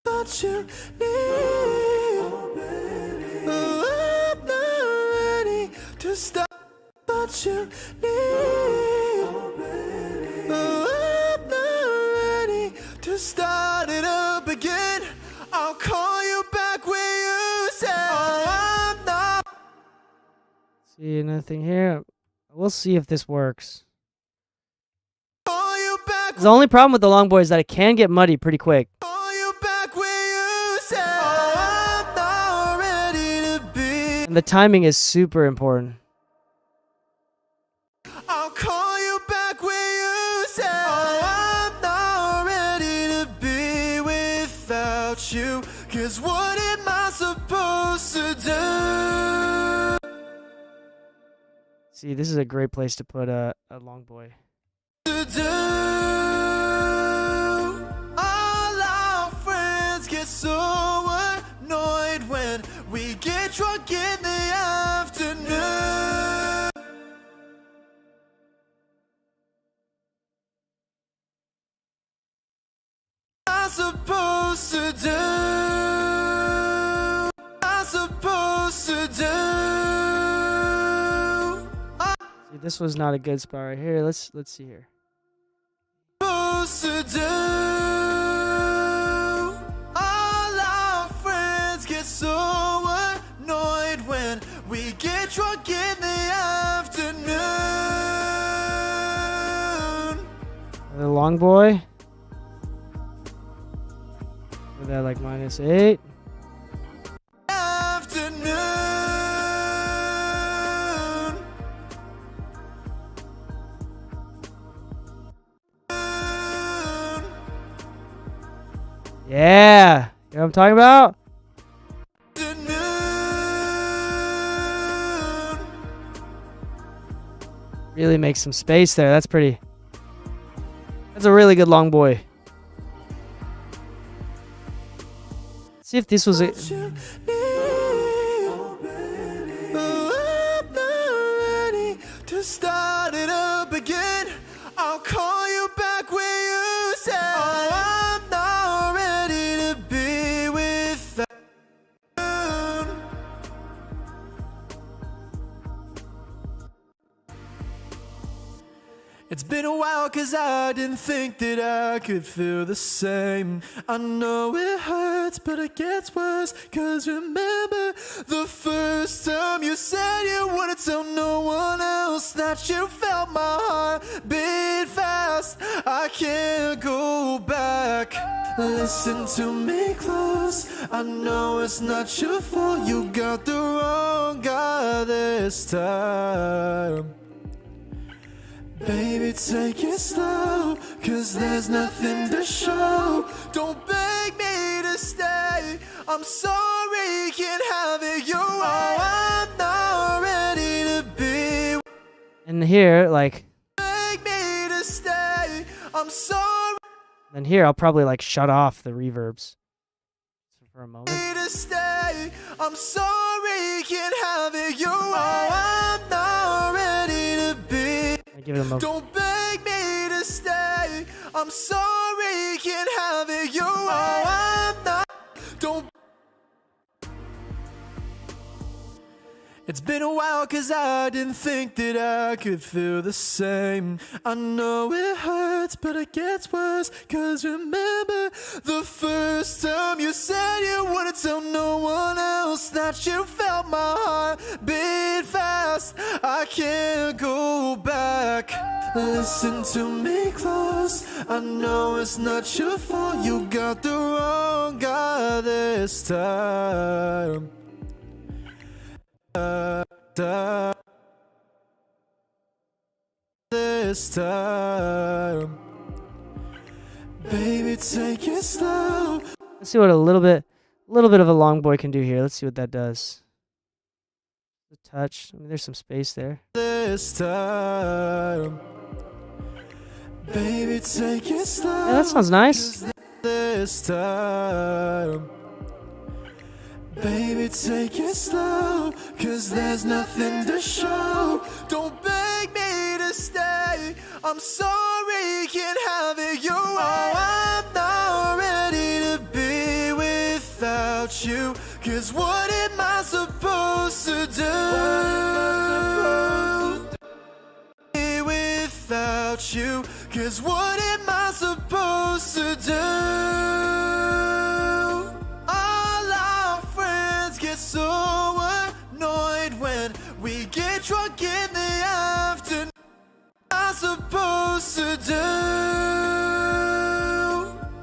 What you need, I'm not ready to stop. What you need, I'm not ready to start it up again. I'll call you back when you say, oh, I'm not. See, nothing here. We'll see if this works. Call you back. The only problem with the long boy is that it can get muddy pretty quick. Call you back when you say, oh, I'm not ready to be. And the timing is super important. I'll call you back when you say, oh, I'm not ready to be without you. 'Cause what am I supposed to do? See, this is a great place to put a long boy. To do. All our friends get so annoyed when we get drunk in the afternoon. I'm supposed to do. I'm supposed to do. See, this was not a good spot right here. Let's see here. Supposed to do. All our friends get so annoyed when we get drunk in the afternoon. The long boy. Put that like -8. Afternoon. Yeah. You know what I'm talking about? Afternoon. Really make some space there. That's pretty. That's a really good long boy. See if this was it. What you need, I'm not ready to start it up again. I'll call you back when you say, oh, I'm not ready to be without you. It's been a while 'cause I didn't think that I could feel the same. I know it hurts, but it gets worse. 'Cause remember the first time you said you wouldn't tell no one else that you felt my heart beat fast. I can't go back. Listen to me close. I know it's not your fault. You got the wrong guy this time. Baby, take it slow, 'cause there's nothing to show. Don't beg me to stay. I'm sorry, can't have it your way. I'm not ready to be. And here, like, Beg me to stay. I'm sorry then here I'll probably like shut off the reverbs for a moment. to stay. I'm sorry, can't have it your way. I'm not ready to be. I give it a moment. Don't beg me to stay. I'm sorry, can't have it your way. I'm not. Don't. It's been a while 'cause I didn't think that I could feel the same. I know it hurts, but it gets worse. 'Cause remember the first time you said you wouldn't tell no one else that you felt my heart beat fast. I can't go back. Listen to me close. I know it's not your fault. You got the wrong guy this time. This time, baby, take it slow. Let's see what a little bit of a long boy can do here. Let's see what that does. The touch. I mean, there's some space there. This time, baby, take it slow. Yeah, that sounds nice. This time, baby, take it slow, 'cause there's nothing to show. Don't beg me to to stay. I'm sorry, can't have it your way. Oh, I'm not ready to be without you. Cause what am I supposed to do? Be without you. Cause what am I supposed to do? All our friends get so annoyed when we get drunk in the afternoon. I'm supposed to do.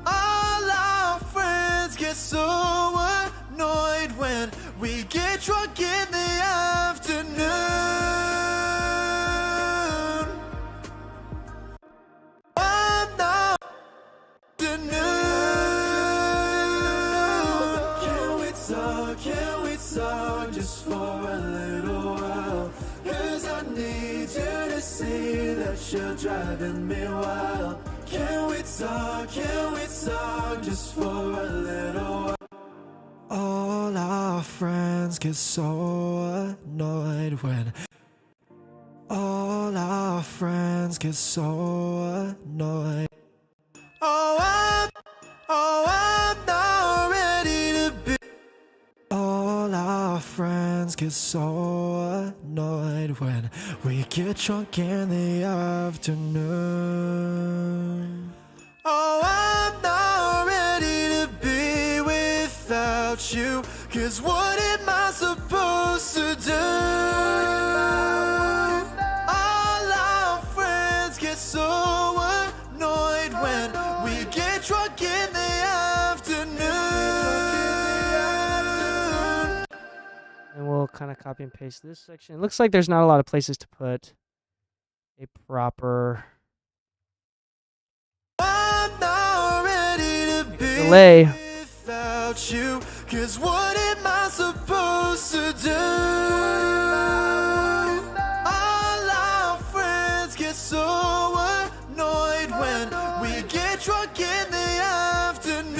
All our friends get so annoyed when we get drunk in the afternoon. I'm not Can we talk just for a little while? Cause I need you to see that you're driving me wild. Can we talk just for a little while? All our friends get so annoyed when all our friends get so annoyed. Oh, I'm not ready to be. All our friends get so annoyed when we get drunk in the afternoon. Oh, I'm not ready to be without you. Cause what am I supposed to do? All our friends get so annoyed when we get drunk in the afternoon. And we'll kind of copy and paste this section. It looks like there's not a lot of places to put a proper delay. Without you, cause what am I supposed to do? All our friends get so annoyed when we get drunk in the afternoon.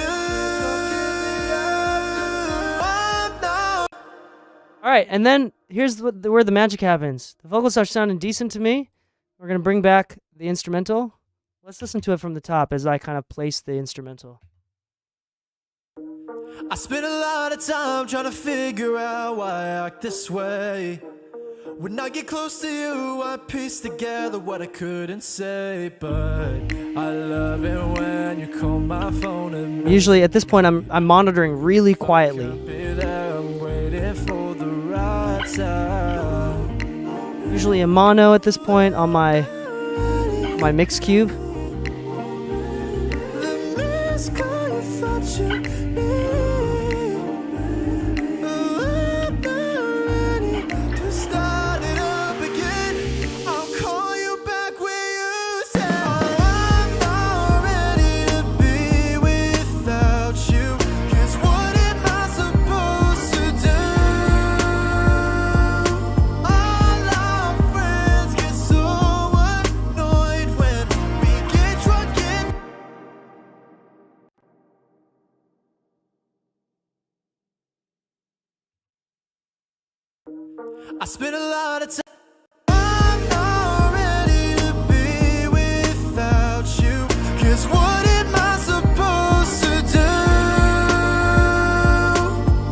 All right, and then here's where the magic happens. The vocals are sounding decent to me. We're going to bring back the instrumental. Let's listen to it from the top as I kind of place the instrumental. I spent a lot of time trying to figure out why I act this way. When I get close to you, I piece together what I couldn't say. But I love it when you call my phone and Usually at this point, I'm monitoring really quietly. I'm waiting for the right time. Usually a mono at this point on my mix cube. The mist kind of thought you I spent a lot of time. I'm not ready to be without you. Cause what am I supposed to do?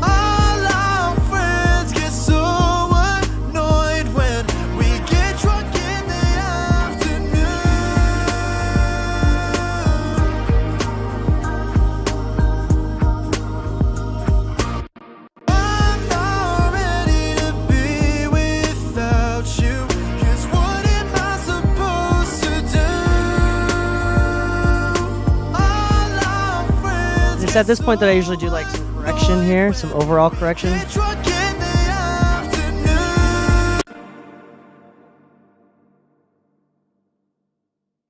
All our friends get so annoyed when we get drunk in the I'm not ready to be without you. Cause what am I supposed to do? All our friends It's at this point that I usually do like some correction here, some overall correction. get drunk in the afternoon.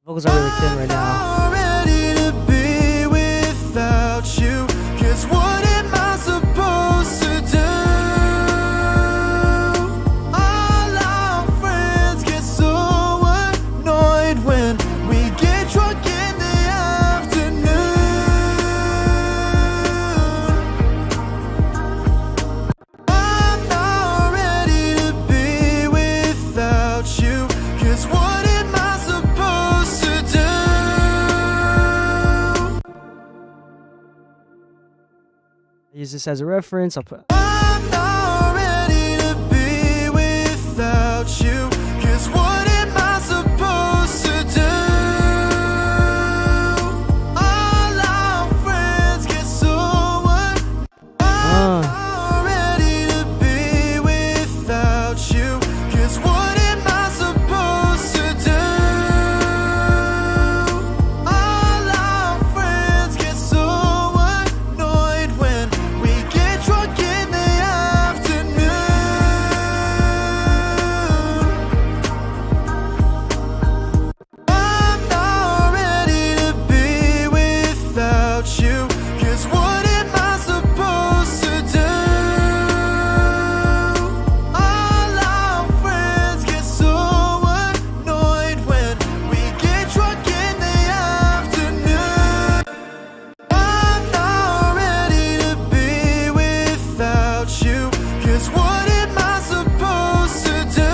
Vocals are really thin right now. I'm ready to be without you. Cause what am I supposed to do? All our friends get so annoyed when we get drunk in the afternoon. I'm not ready to be without you. Cause what am use this as a reference. I'll put. I'm not ready to be without you, 'cause what am I supposed to do? All our friends get so what? I'm not ready to be without you, 'cause what am I supposed to do? All our friends get so annoyed when we get drunk in the afternoon. I'm not ready to be without you, 'cause what am I supposed to do? All our friends get so annoyed when we get drunk in the afternoon. I'm not ready to be without you, 'cause what am I supposed to do?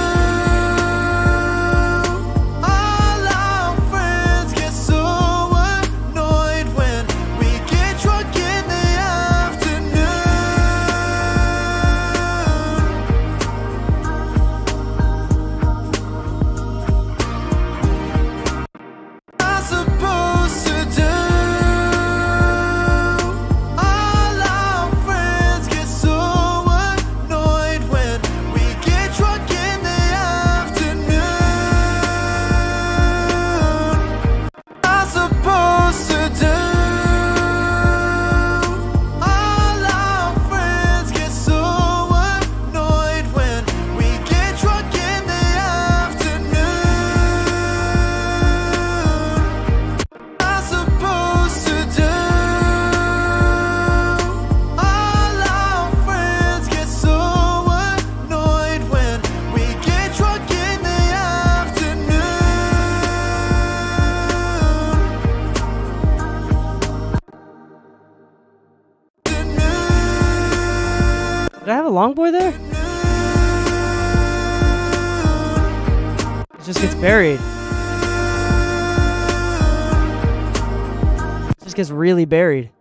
All our friends get so annoyed when we get drunk in the afternoon. I'm supposed to do. All our friends get so annoyed when we get drunk in the afternoon. I'm supposed to do. All our friends get so annoyed when we get drunk in the afternoon. I'm supposed to do. All our friends get so annoyed when we get drunk in the afternoon. Did I have a long boy there? It just gets buried. It just gets really buried.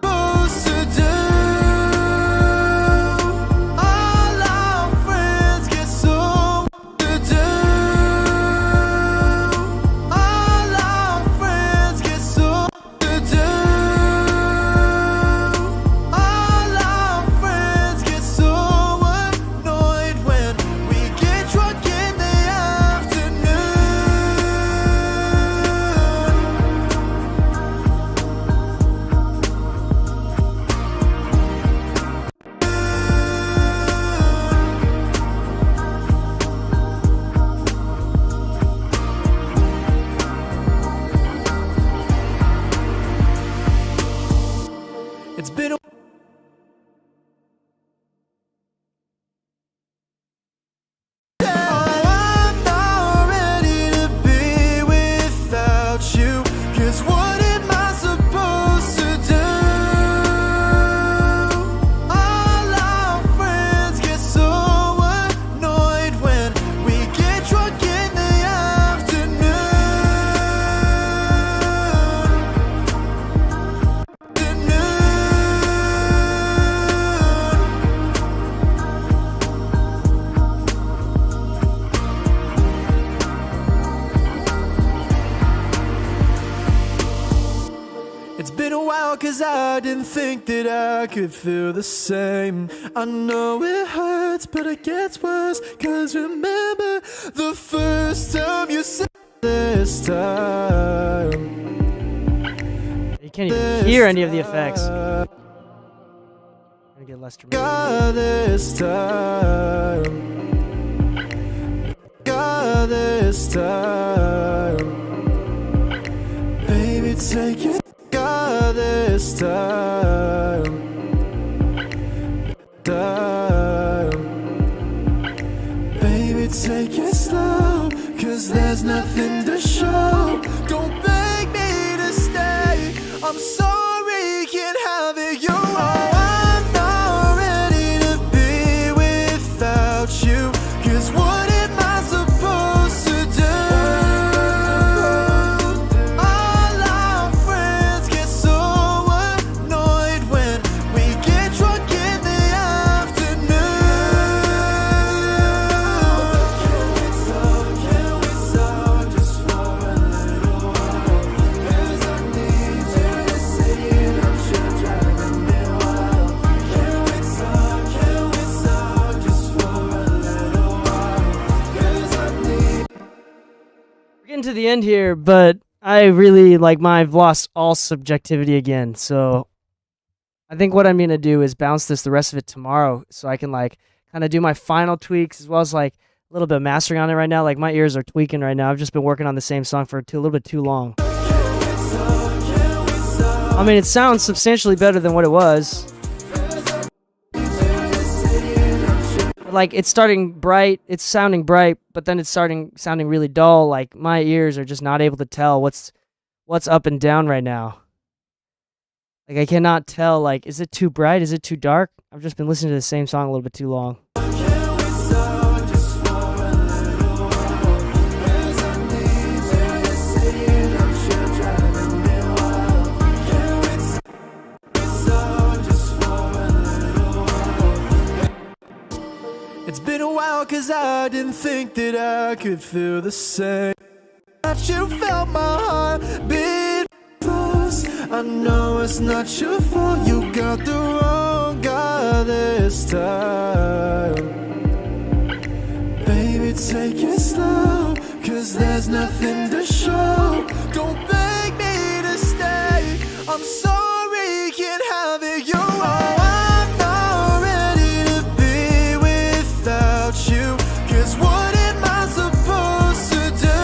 Supposed to do. All our friends get so to do. All our friends get so to do. All our friends get so annoyed when we get drunk in the afternoon. It's been a I'm not ready to be without you, 'cause what am I supposed to do? All our friends get so annoyed when we get drunk in the It's been a while, 'cause I didn't think that I could feel the same. I know it hurts, but it gets worse, 'cause remember the first time you said that this time. You can't even hear any of the effects. I'm gonna get less dramatic. God, this time. God, this time. Baby, take it. God, this time. Baby, take it slow, 'cause there's nothing to show. Don't beg me to stay, I'm sorry, can't have it your way. I'm not ready to be without you, 'cause what am I supposed to do? All our friends get so annoyed when we get drunk in the afternoon. Can we talk just for a little while? 'Cause I need you to see it, I'm sure driving me wild. Can we talk just for a little while? 'Cause I need. We're getting to the end here, but I really I've lost all subjectivity again. So I think what I'm gonna do is bounce the rest of it tomorrow, so I can kind of do my final tweaks as well as a little bit of mastering on it right now. Like my ears are tweaking right now. I've just been working on the same song for a little bit too long. I mean, it sounds substantially better than what it was. It's starting bright, it's sounding bright, but then it's sounding really dull. Like my ears are just not able to tell what's up and down right now. Like I cannot tell, is it too bright? Is it too dark? I've just been listening to the same song a little bit too long. It's been a while, 'cause I didn't think that I could feel the same. That you felt my heart beat close. I know it's not your fault, you got the wrong guy this time. Baby, take it slow, 'cause there's nothing to show. Don't beg me to stay, I'm sorry, can't have it your way. I'm not ready to be without you, 'cause what am I supposed to do?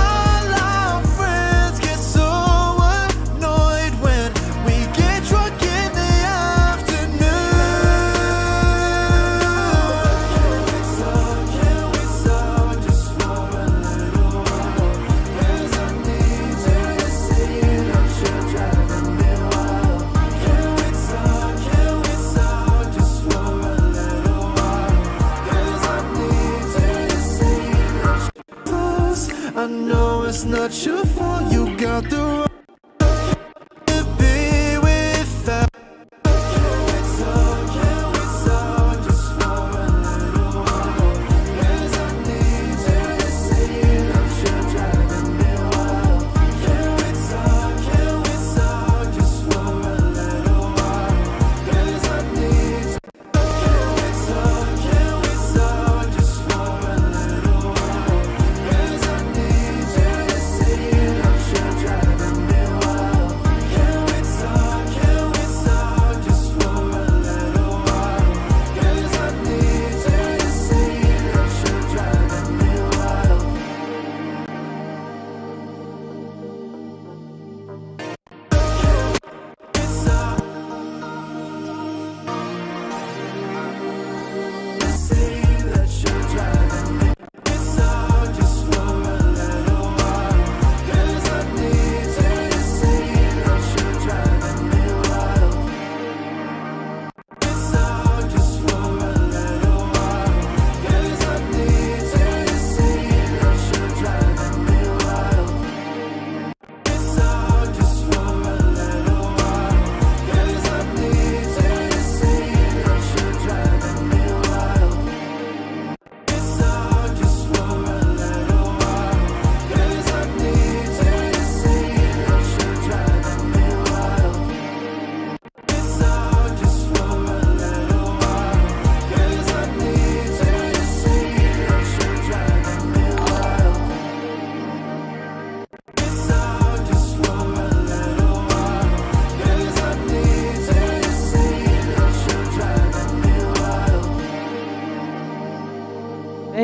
All our friends get so annoyed when we get drunk in the afternoon. Can we talk just for a little while? 'Cause I need you to see it, I'm sure driving me wild. Can we talk just for a little while? 'Cause I need you to see it, I'm sure close. I know it's not your fault, you got the right to be without. Can we talk just for a little while? 'Cause I need you to see it, I'm sure driving me wild. Can we talk just for a little while? 'Cause I need you. Can we talk just for a little while? 'Cause I need you to see it, I'm sure driving me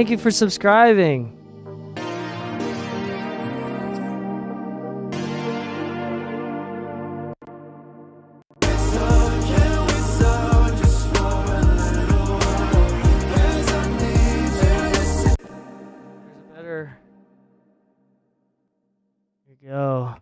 Thank you for subscribing. Here we go.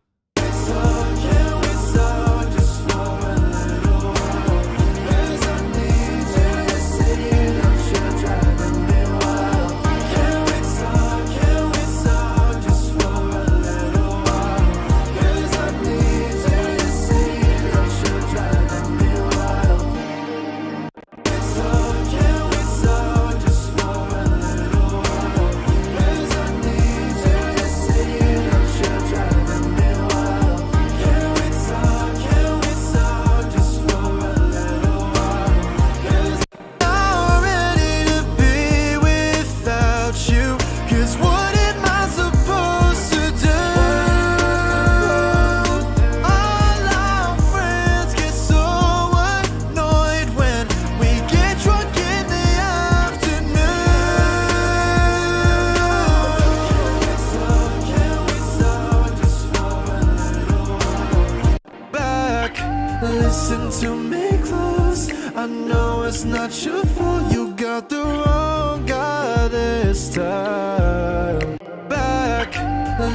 Listen to me close. I know it's not your fault. You got the wrong guy this time. Back.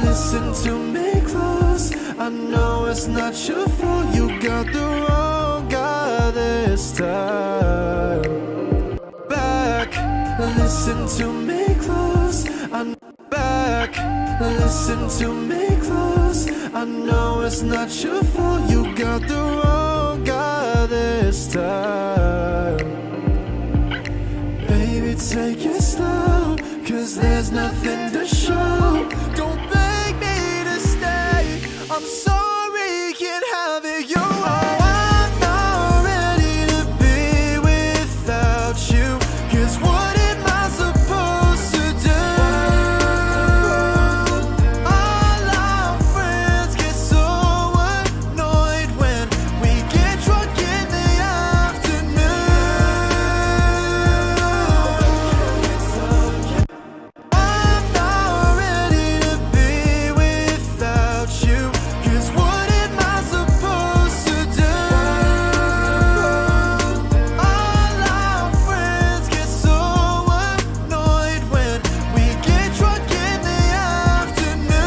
Listen to me close. I know it's not your fault. You got the wrong guy this time. Back. Listen to me close. I'm back. Listen to me close. I know it's not your fault. You got the wrong guy this time. Baby, take it slow, 'cause there's nothing to show. Don't beg me to stay. I'm sorry, can't have it your way. I'm not ready to be without you, 'cause what am I supposed to do? All our friends get so annoyed when we get drunk in the afternoon. I'm not ready to be without you, 'cause what am I supposed to do? All our friends get so annoyed when we get drunk in the afternoon.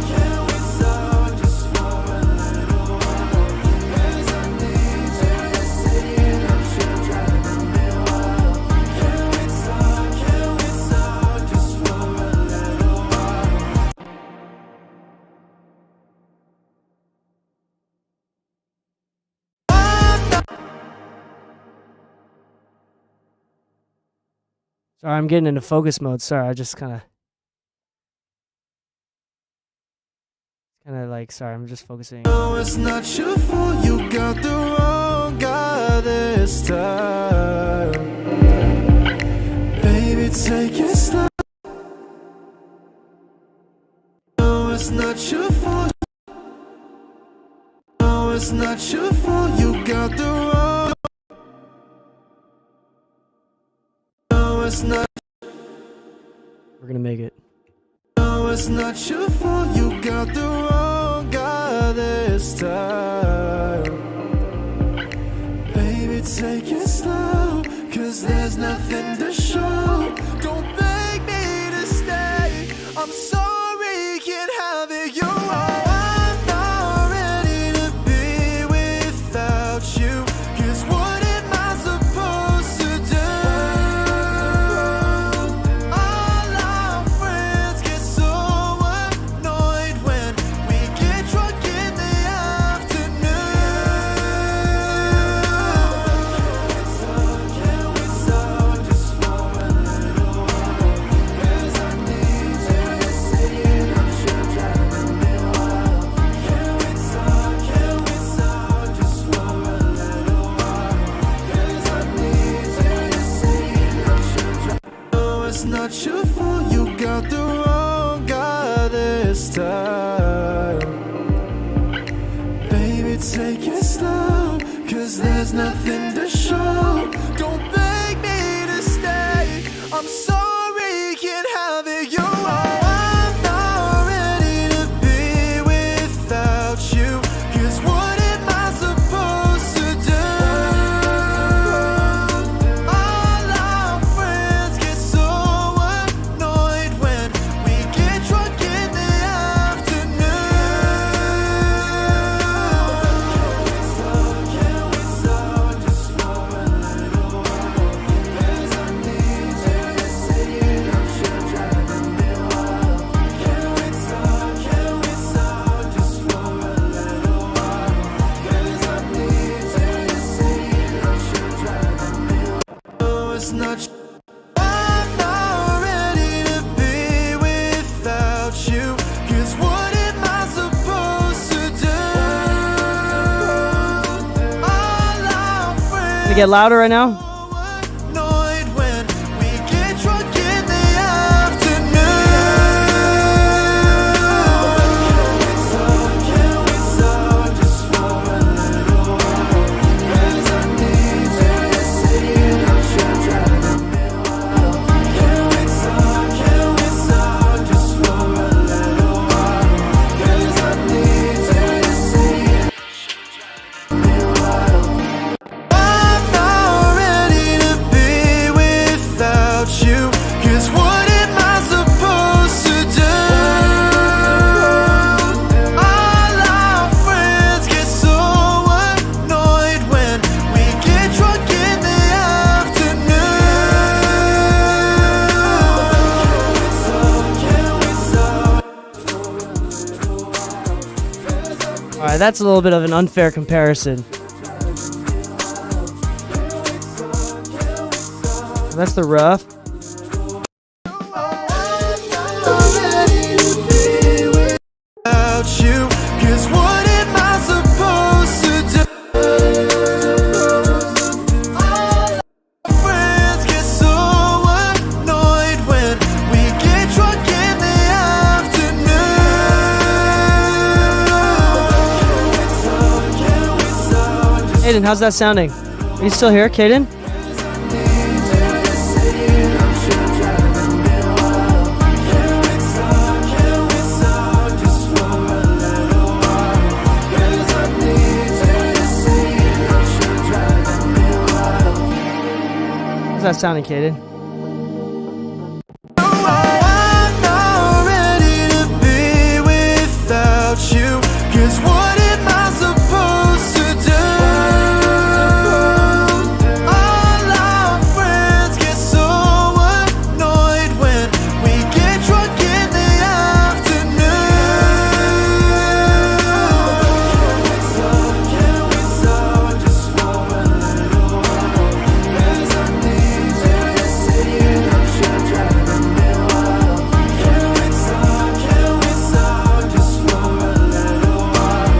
Can we stop just for a little while? 'Cause I need you to see that you're driving me wild. Can we stop just for a little while? Sorry, I'm getting into focus mode. Sorry, I just kind of like, sorry, I'm just focusing. No, it's not your fault. You got the wrong guy this time. Baby, take it slow. No, it's not your fault. No, it's not your fault. You got the wrong. No, it's not. We're gonna make it. No, it's not your fault. You got the wrong guy this time. Baby, take it slow, 'cause there's nothing to show. Don't beg me to stay. I'm sorry, can't have it your way. I'm not ready to be without you, 'cause what am I supposed to do? All our friends get so annoyed when we get drunk in the afternoon. Can we stop just for a little while? 'Cause I need you to see that you're driving me wild. Can we stop just for a little while? 'Cause I need you to see that you're driving. No, it's not your fault. You got the wrong guy this time. Baby, take it slow, 'cause there's nothing to show. Don't much. I'm not ready to be without you. 'Cause what am I supposed to do? All our friends Can you get louder right now? annoyed when we get drunk in the afternoon. Can we stop just for a little while? 'Cause I need you to see it. I'm sure driving me wild. Can we stop just for a little while? 'Cause I need you to see it. Me wild. I'm not ready to be without you. 'Cause what am I supposed to do? All our friends get so annoyed when we get drunk in the afternoon. All right, that's a little bit of an unfair comparison. That's the rough. Without you, 'cause what am I supposed to do? All our friends get so annoyed when we get drunk in the afternoon. Caden, how's that sounding? Are you still here, Caden? How's that sounding, Caden? I'm not ready to be without you. 'Cause what am I supposed to do? All our friends get so annoyed when we get drunk in the afternoon. Can we stop just for a little while? 'Cause I need you to see it. I'm sure driving me wild. Can we stop just for a little while?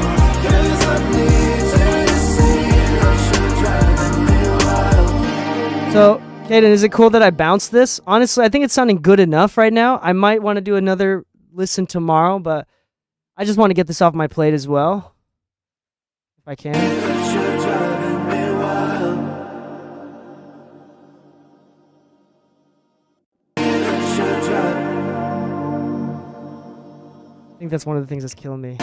'Cause I need you to see it. I'm sure driving me wild. So, Caden, is it cool that I bounced this? Honestly, I think it's sounding good enough right now. I might want to do another listen tomorrow, but I just want to get this off my plate as well, if I can. You're driving me wild. You're driving. I think that's one of the things that's killing me.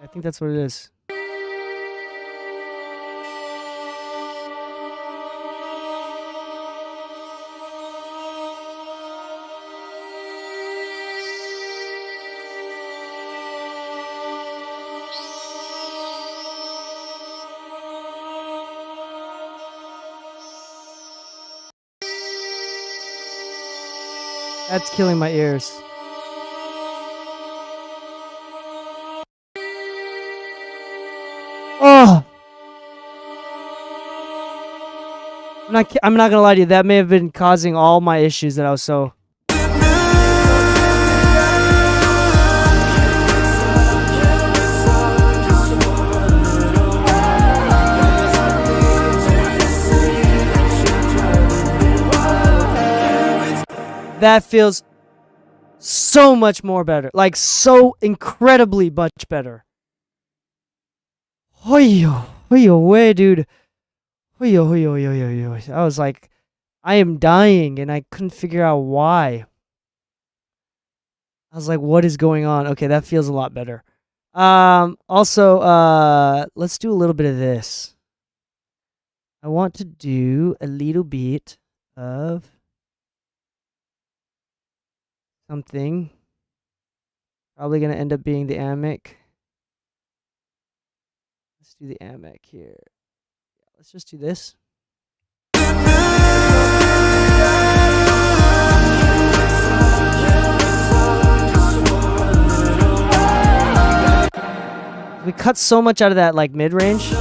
I think that's what it is. That's killing my ears. Oh! I'm not gonna lie to you. That may have been causing all my issues that I was so. That feels so much more better. Like, so incredibly much better. Hoyo, hoyo, way, dude. Hoyo, hoyo, hoyo, hoyo, hoyo. I was like, I am dying, and I couldn't figure out why. I was like, what is going on? Okay, that feels a lot better. Also, let's do a little bit of this. I want to do a little bit of something. Probably gonna end up being the amic. Let's do the amic here. Let's just do this. We cut so much out of that like mid-range.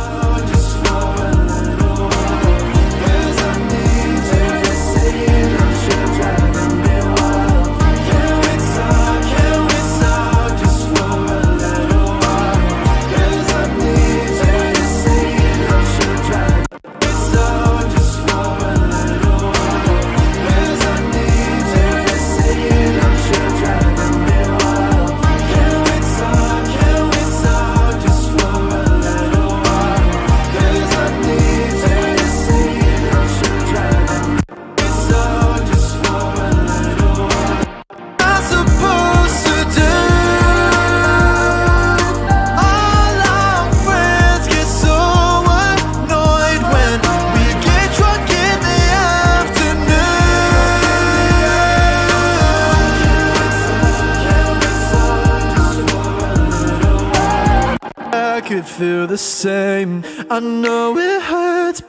Could feel the same. I know it hurts.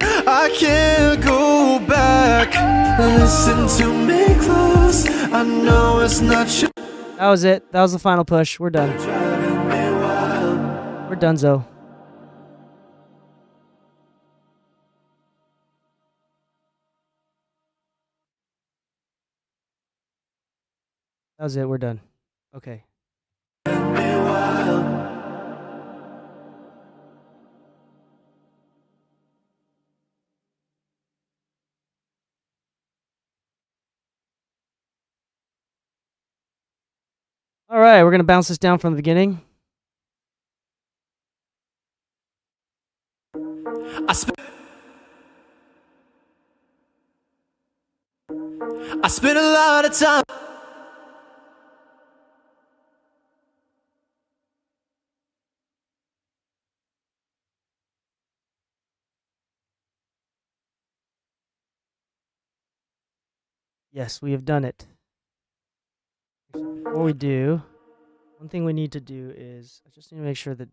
I can't go back. Listen to me close. I know it's not you. That was it. That was the final push. We're done. We're donezo. That was it. We're done. Okay. All right, we're going to bounce this down from the beginning. I spent a lot of time. Yes, we have done it. Before we do, one thing we need to do is, I just need to make sure that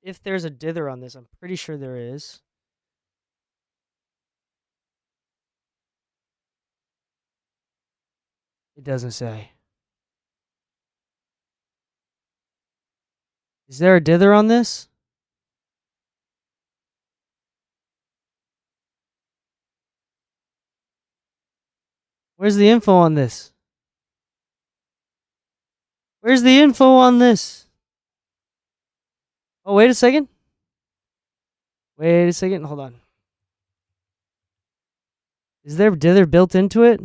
if there's a dither on this, I'm pretty sure there is. It doesn't say. Is there a dither on this? Where's the info on this? Where's the info on this? Oh, wait a second. Wait a second. Hold on. Is there dither built into it?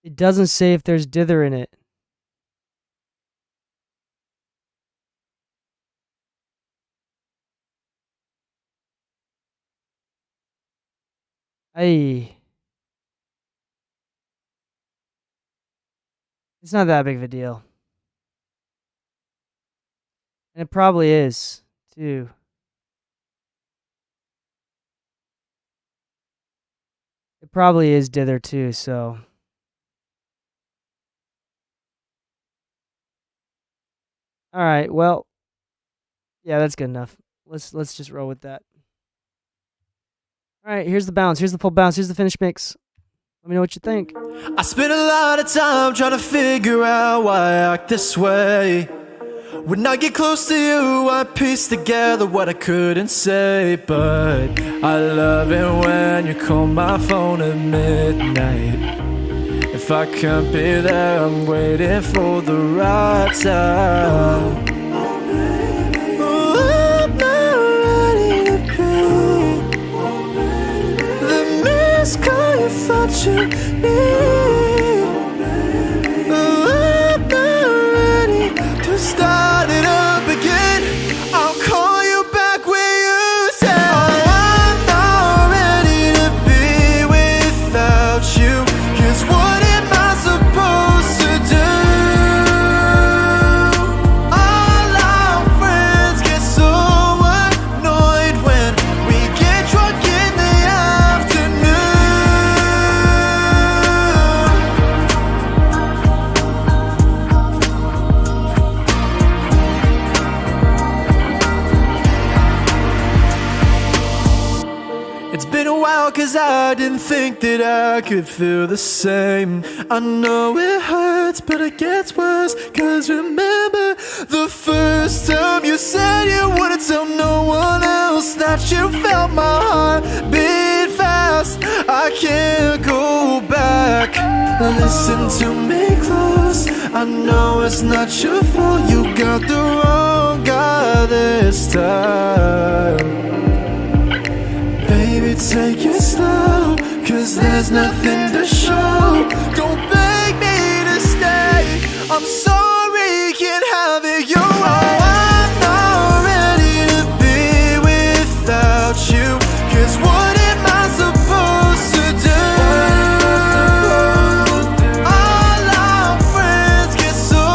It doesn't say if there's dither in it. It's not that big of a deal. And it probably is, too. It probably is dither, too, so. Alright, well. Yeah, that's good enough. Let's just roll with that. Alright, here's the bounce. Here's the full bounce. Here's the finished mix. Let me know what you think. I spent a lot of time trying to figure out why I act this way. When I get close to you, I piece together what I couldn't say. But I love it when you call my phone at midnight. If I can't be there, I'm waiting for the right time. Oh, I'm not ready to be the missed call you thought you need. Oh, I'm not ready to start it up again. I'll call you back when you say, oh, It's been a while, 'cause I didn't think that I could feel the same. I know it hurts, but it gets worse, 'cause remember the first time you said you wouldn't tell no one else that you felt my heart beat fast. I can't go back. Listen to me close, I know it's not your fault. You got the wrong guy this time. Baby, take it slow, 'cause there's nothing to show. Don't beg me to stay, I'm sorry, can't have it your way. I'm not ready to be without you, 'cause what am I supposed to do? All our friends get so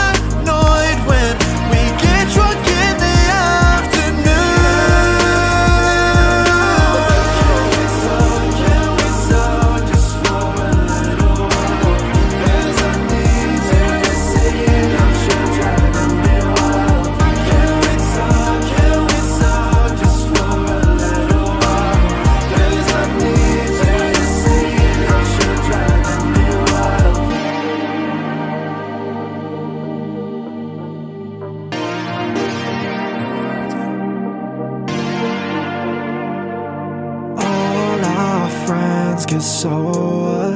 annoyed when we get drunk in the afternoon. Can we stop just for a little while? 'Cause I need you to see that you're driving me wild. Can we stop just for a little while? 'Cause I need you to see that you're driving me wild. All our friends get so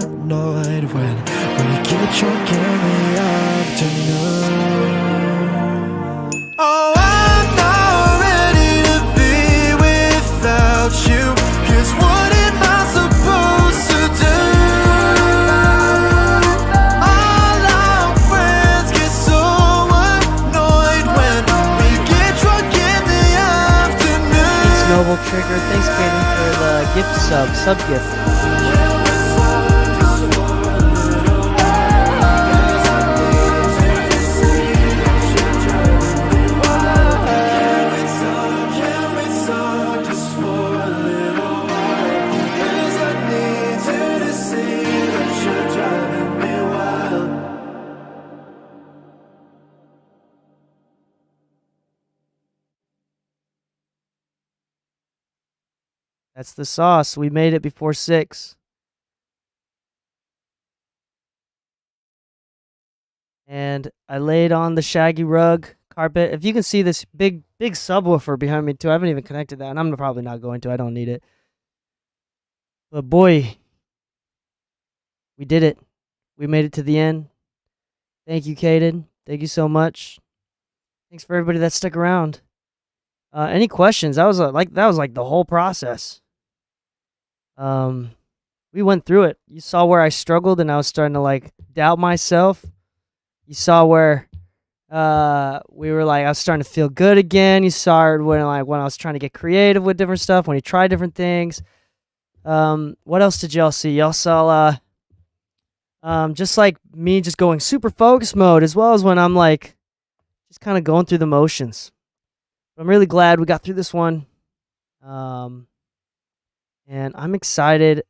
annoyed when we get drunk in the afternoon. Oh, I'm not ready to be without you, 'cause what am I supposed to do? All our friends get so annoyed when we get drunk in the afternoon. Thanks, Noble Trigger. Thanks, Kaden, for the gift sub gift. That's the sauce. We made it before 6. And I laid on the shaggy rug carpet. If you can see this big subwoofer behind me too, I haven't even connected that, and I'm probably not going to. I don't need it. But boy, we did it. We made it to the end. Thank you, Kaden. Thank you so much. Thanks for everybody that stuck around. Any questions? That was like the whole process. We went through it. You saw where I struggled and I was starting to like doubt myself. You saw where we were like, I was starting to feel good again. You saw it when I was trying to get creative with different stuff, when you try different things. What else did y'all see? Y'all saw just like me just going super focus mode, as well as when I'm like just kind of going through the motions. I'm really glad we got through this one. And I'm excited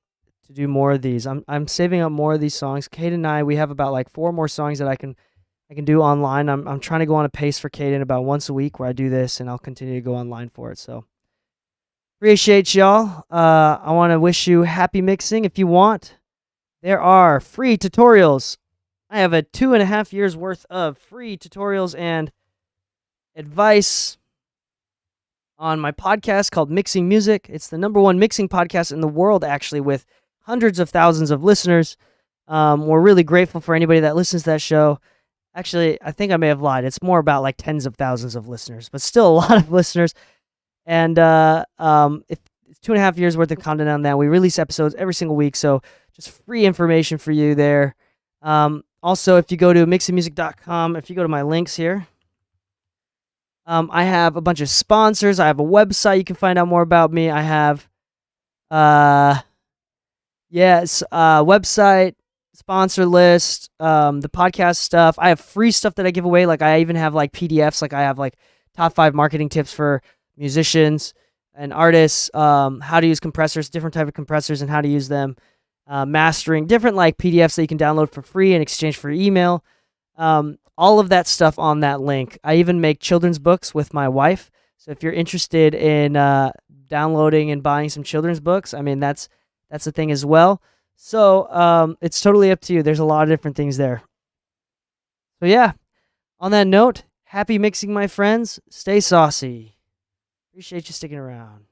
to do more of these. I'm saving up more of these songs. Kate and I, we have about like 4 more songs that I can do online. I'm trying to go on a pace for Kaden about once a week where I do this, and I'll continue to go online for it. So appreciate y'all. I want to wish you happy mixing. If you want, there are free tutorials. I have a 2.5 years worth of free tutorials and advice on my podcast called Mixing Music. It's the #1 mixing podcast in the world, actually, with hundreds of thousands of listeners. We're really grateful for anybody that listens to that show. Actually, I think I may have lied. It's more about like tens of thousands of listeners, but still a lot of listeners. And if it's 2.5 years worth of content on that. We release episodes every single week, so just free information for you there. Also, if you go to mixingmusic.com, if you go to my links here, I have a bunch of sponsors. I have a website you can find out more about me. I have, website, sponsor list, the podcast stuff. I have free stuff that I give away. Like I even have like PDFs. Like I have like top 5 marketing tips for musicians and artists. How to use compressors, different type of compressors, and how to use them. Mastering, different like PDFs that you can download for free in exchange for email. All of that stuff on that link. I even make children's books with my wife. So if you're interested in downloading and buying some children's books. I mean, that's a thing as well. So it's totally up to you. There's a lot of different things there. So yeah, on that note, happy mixing, my friends. Stay saucy. Appreciate you sticking around.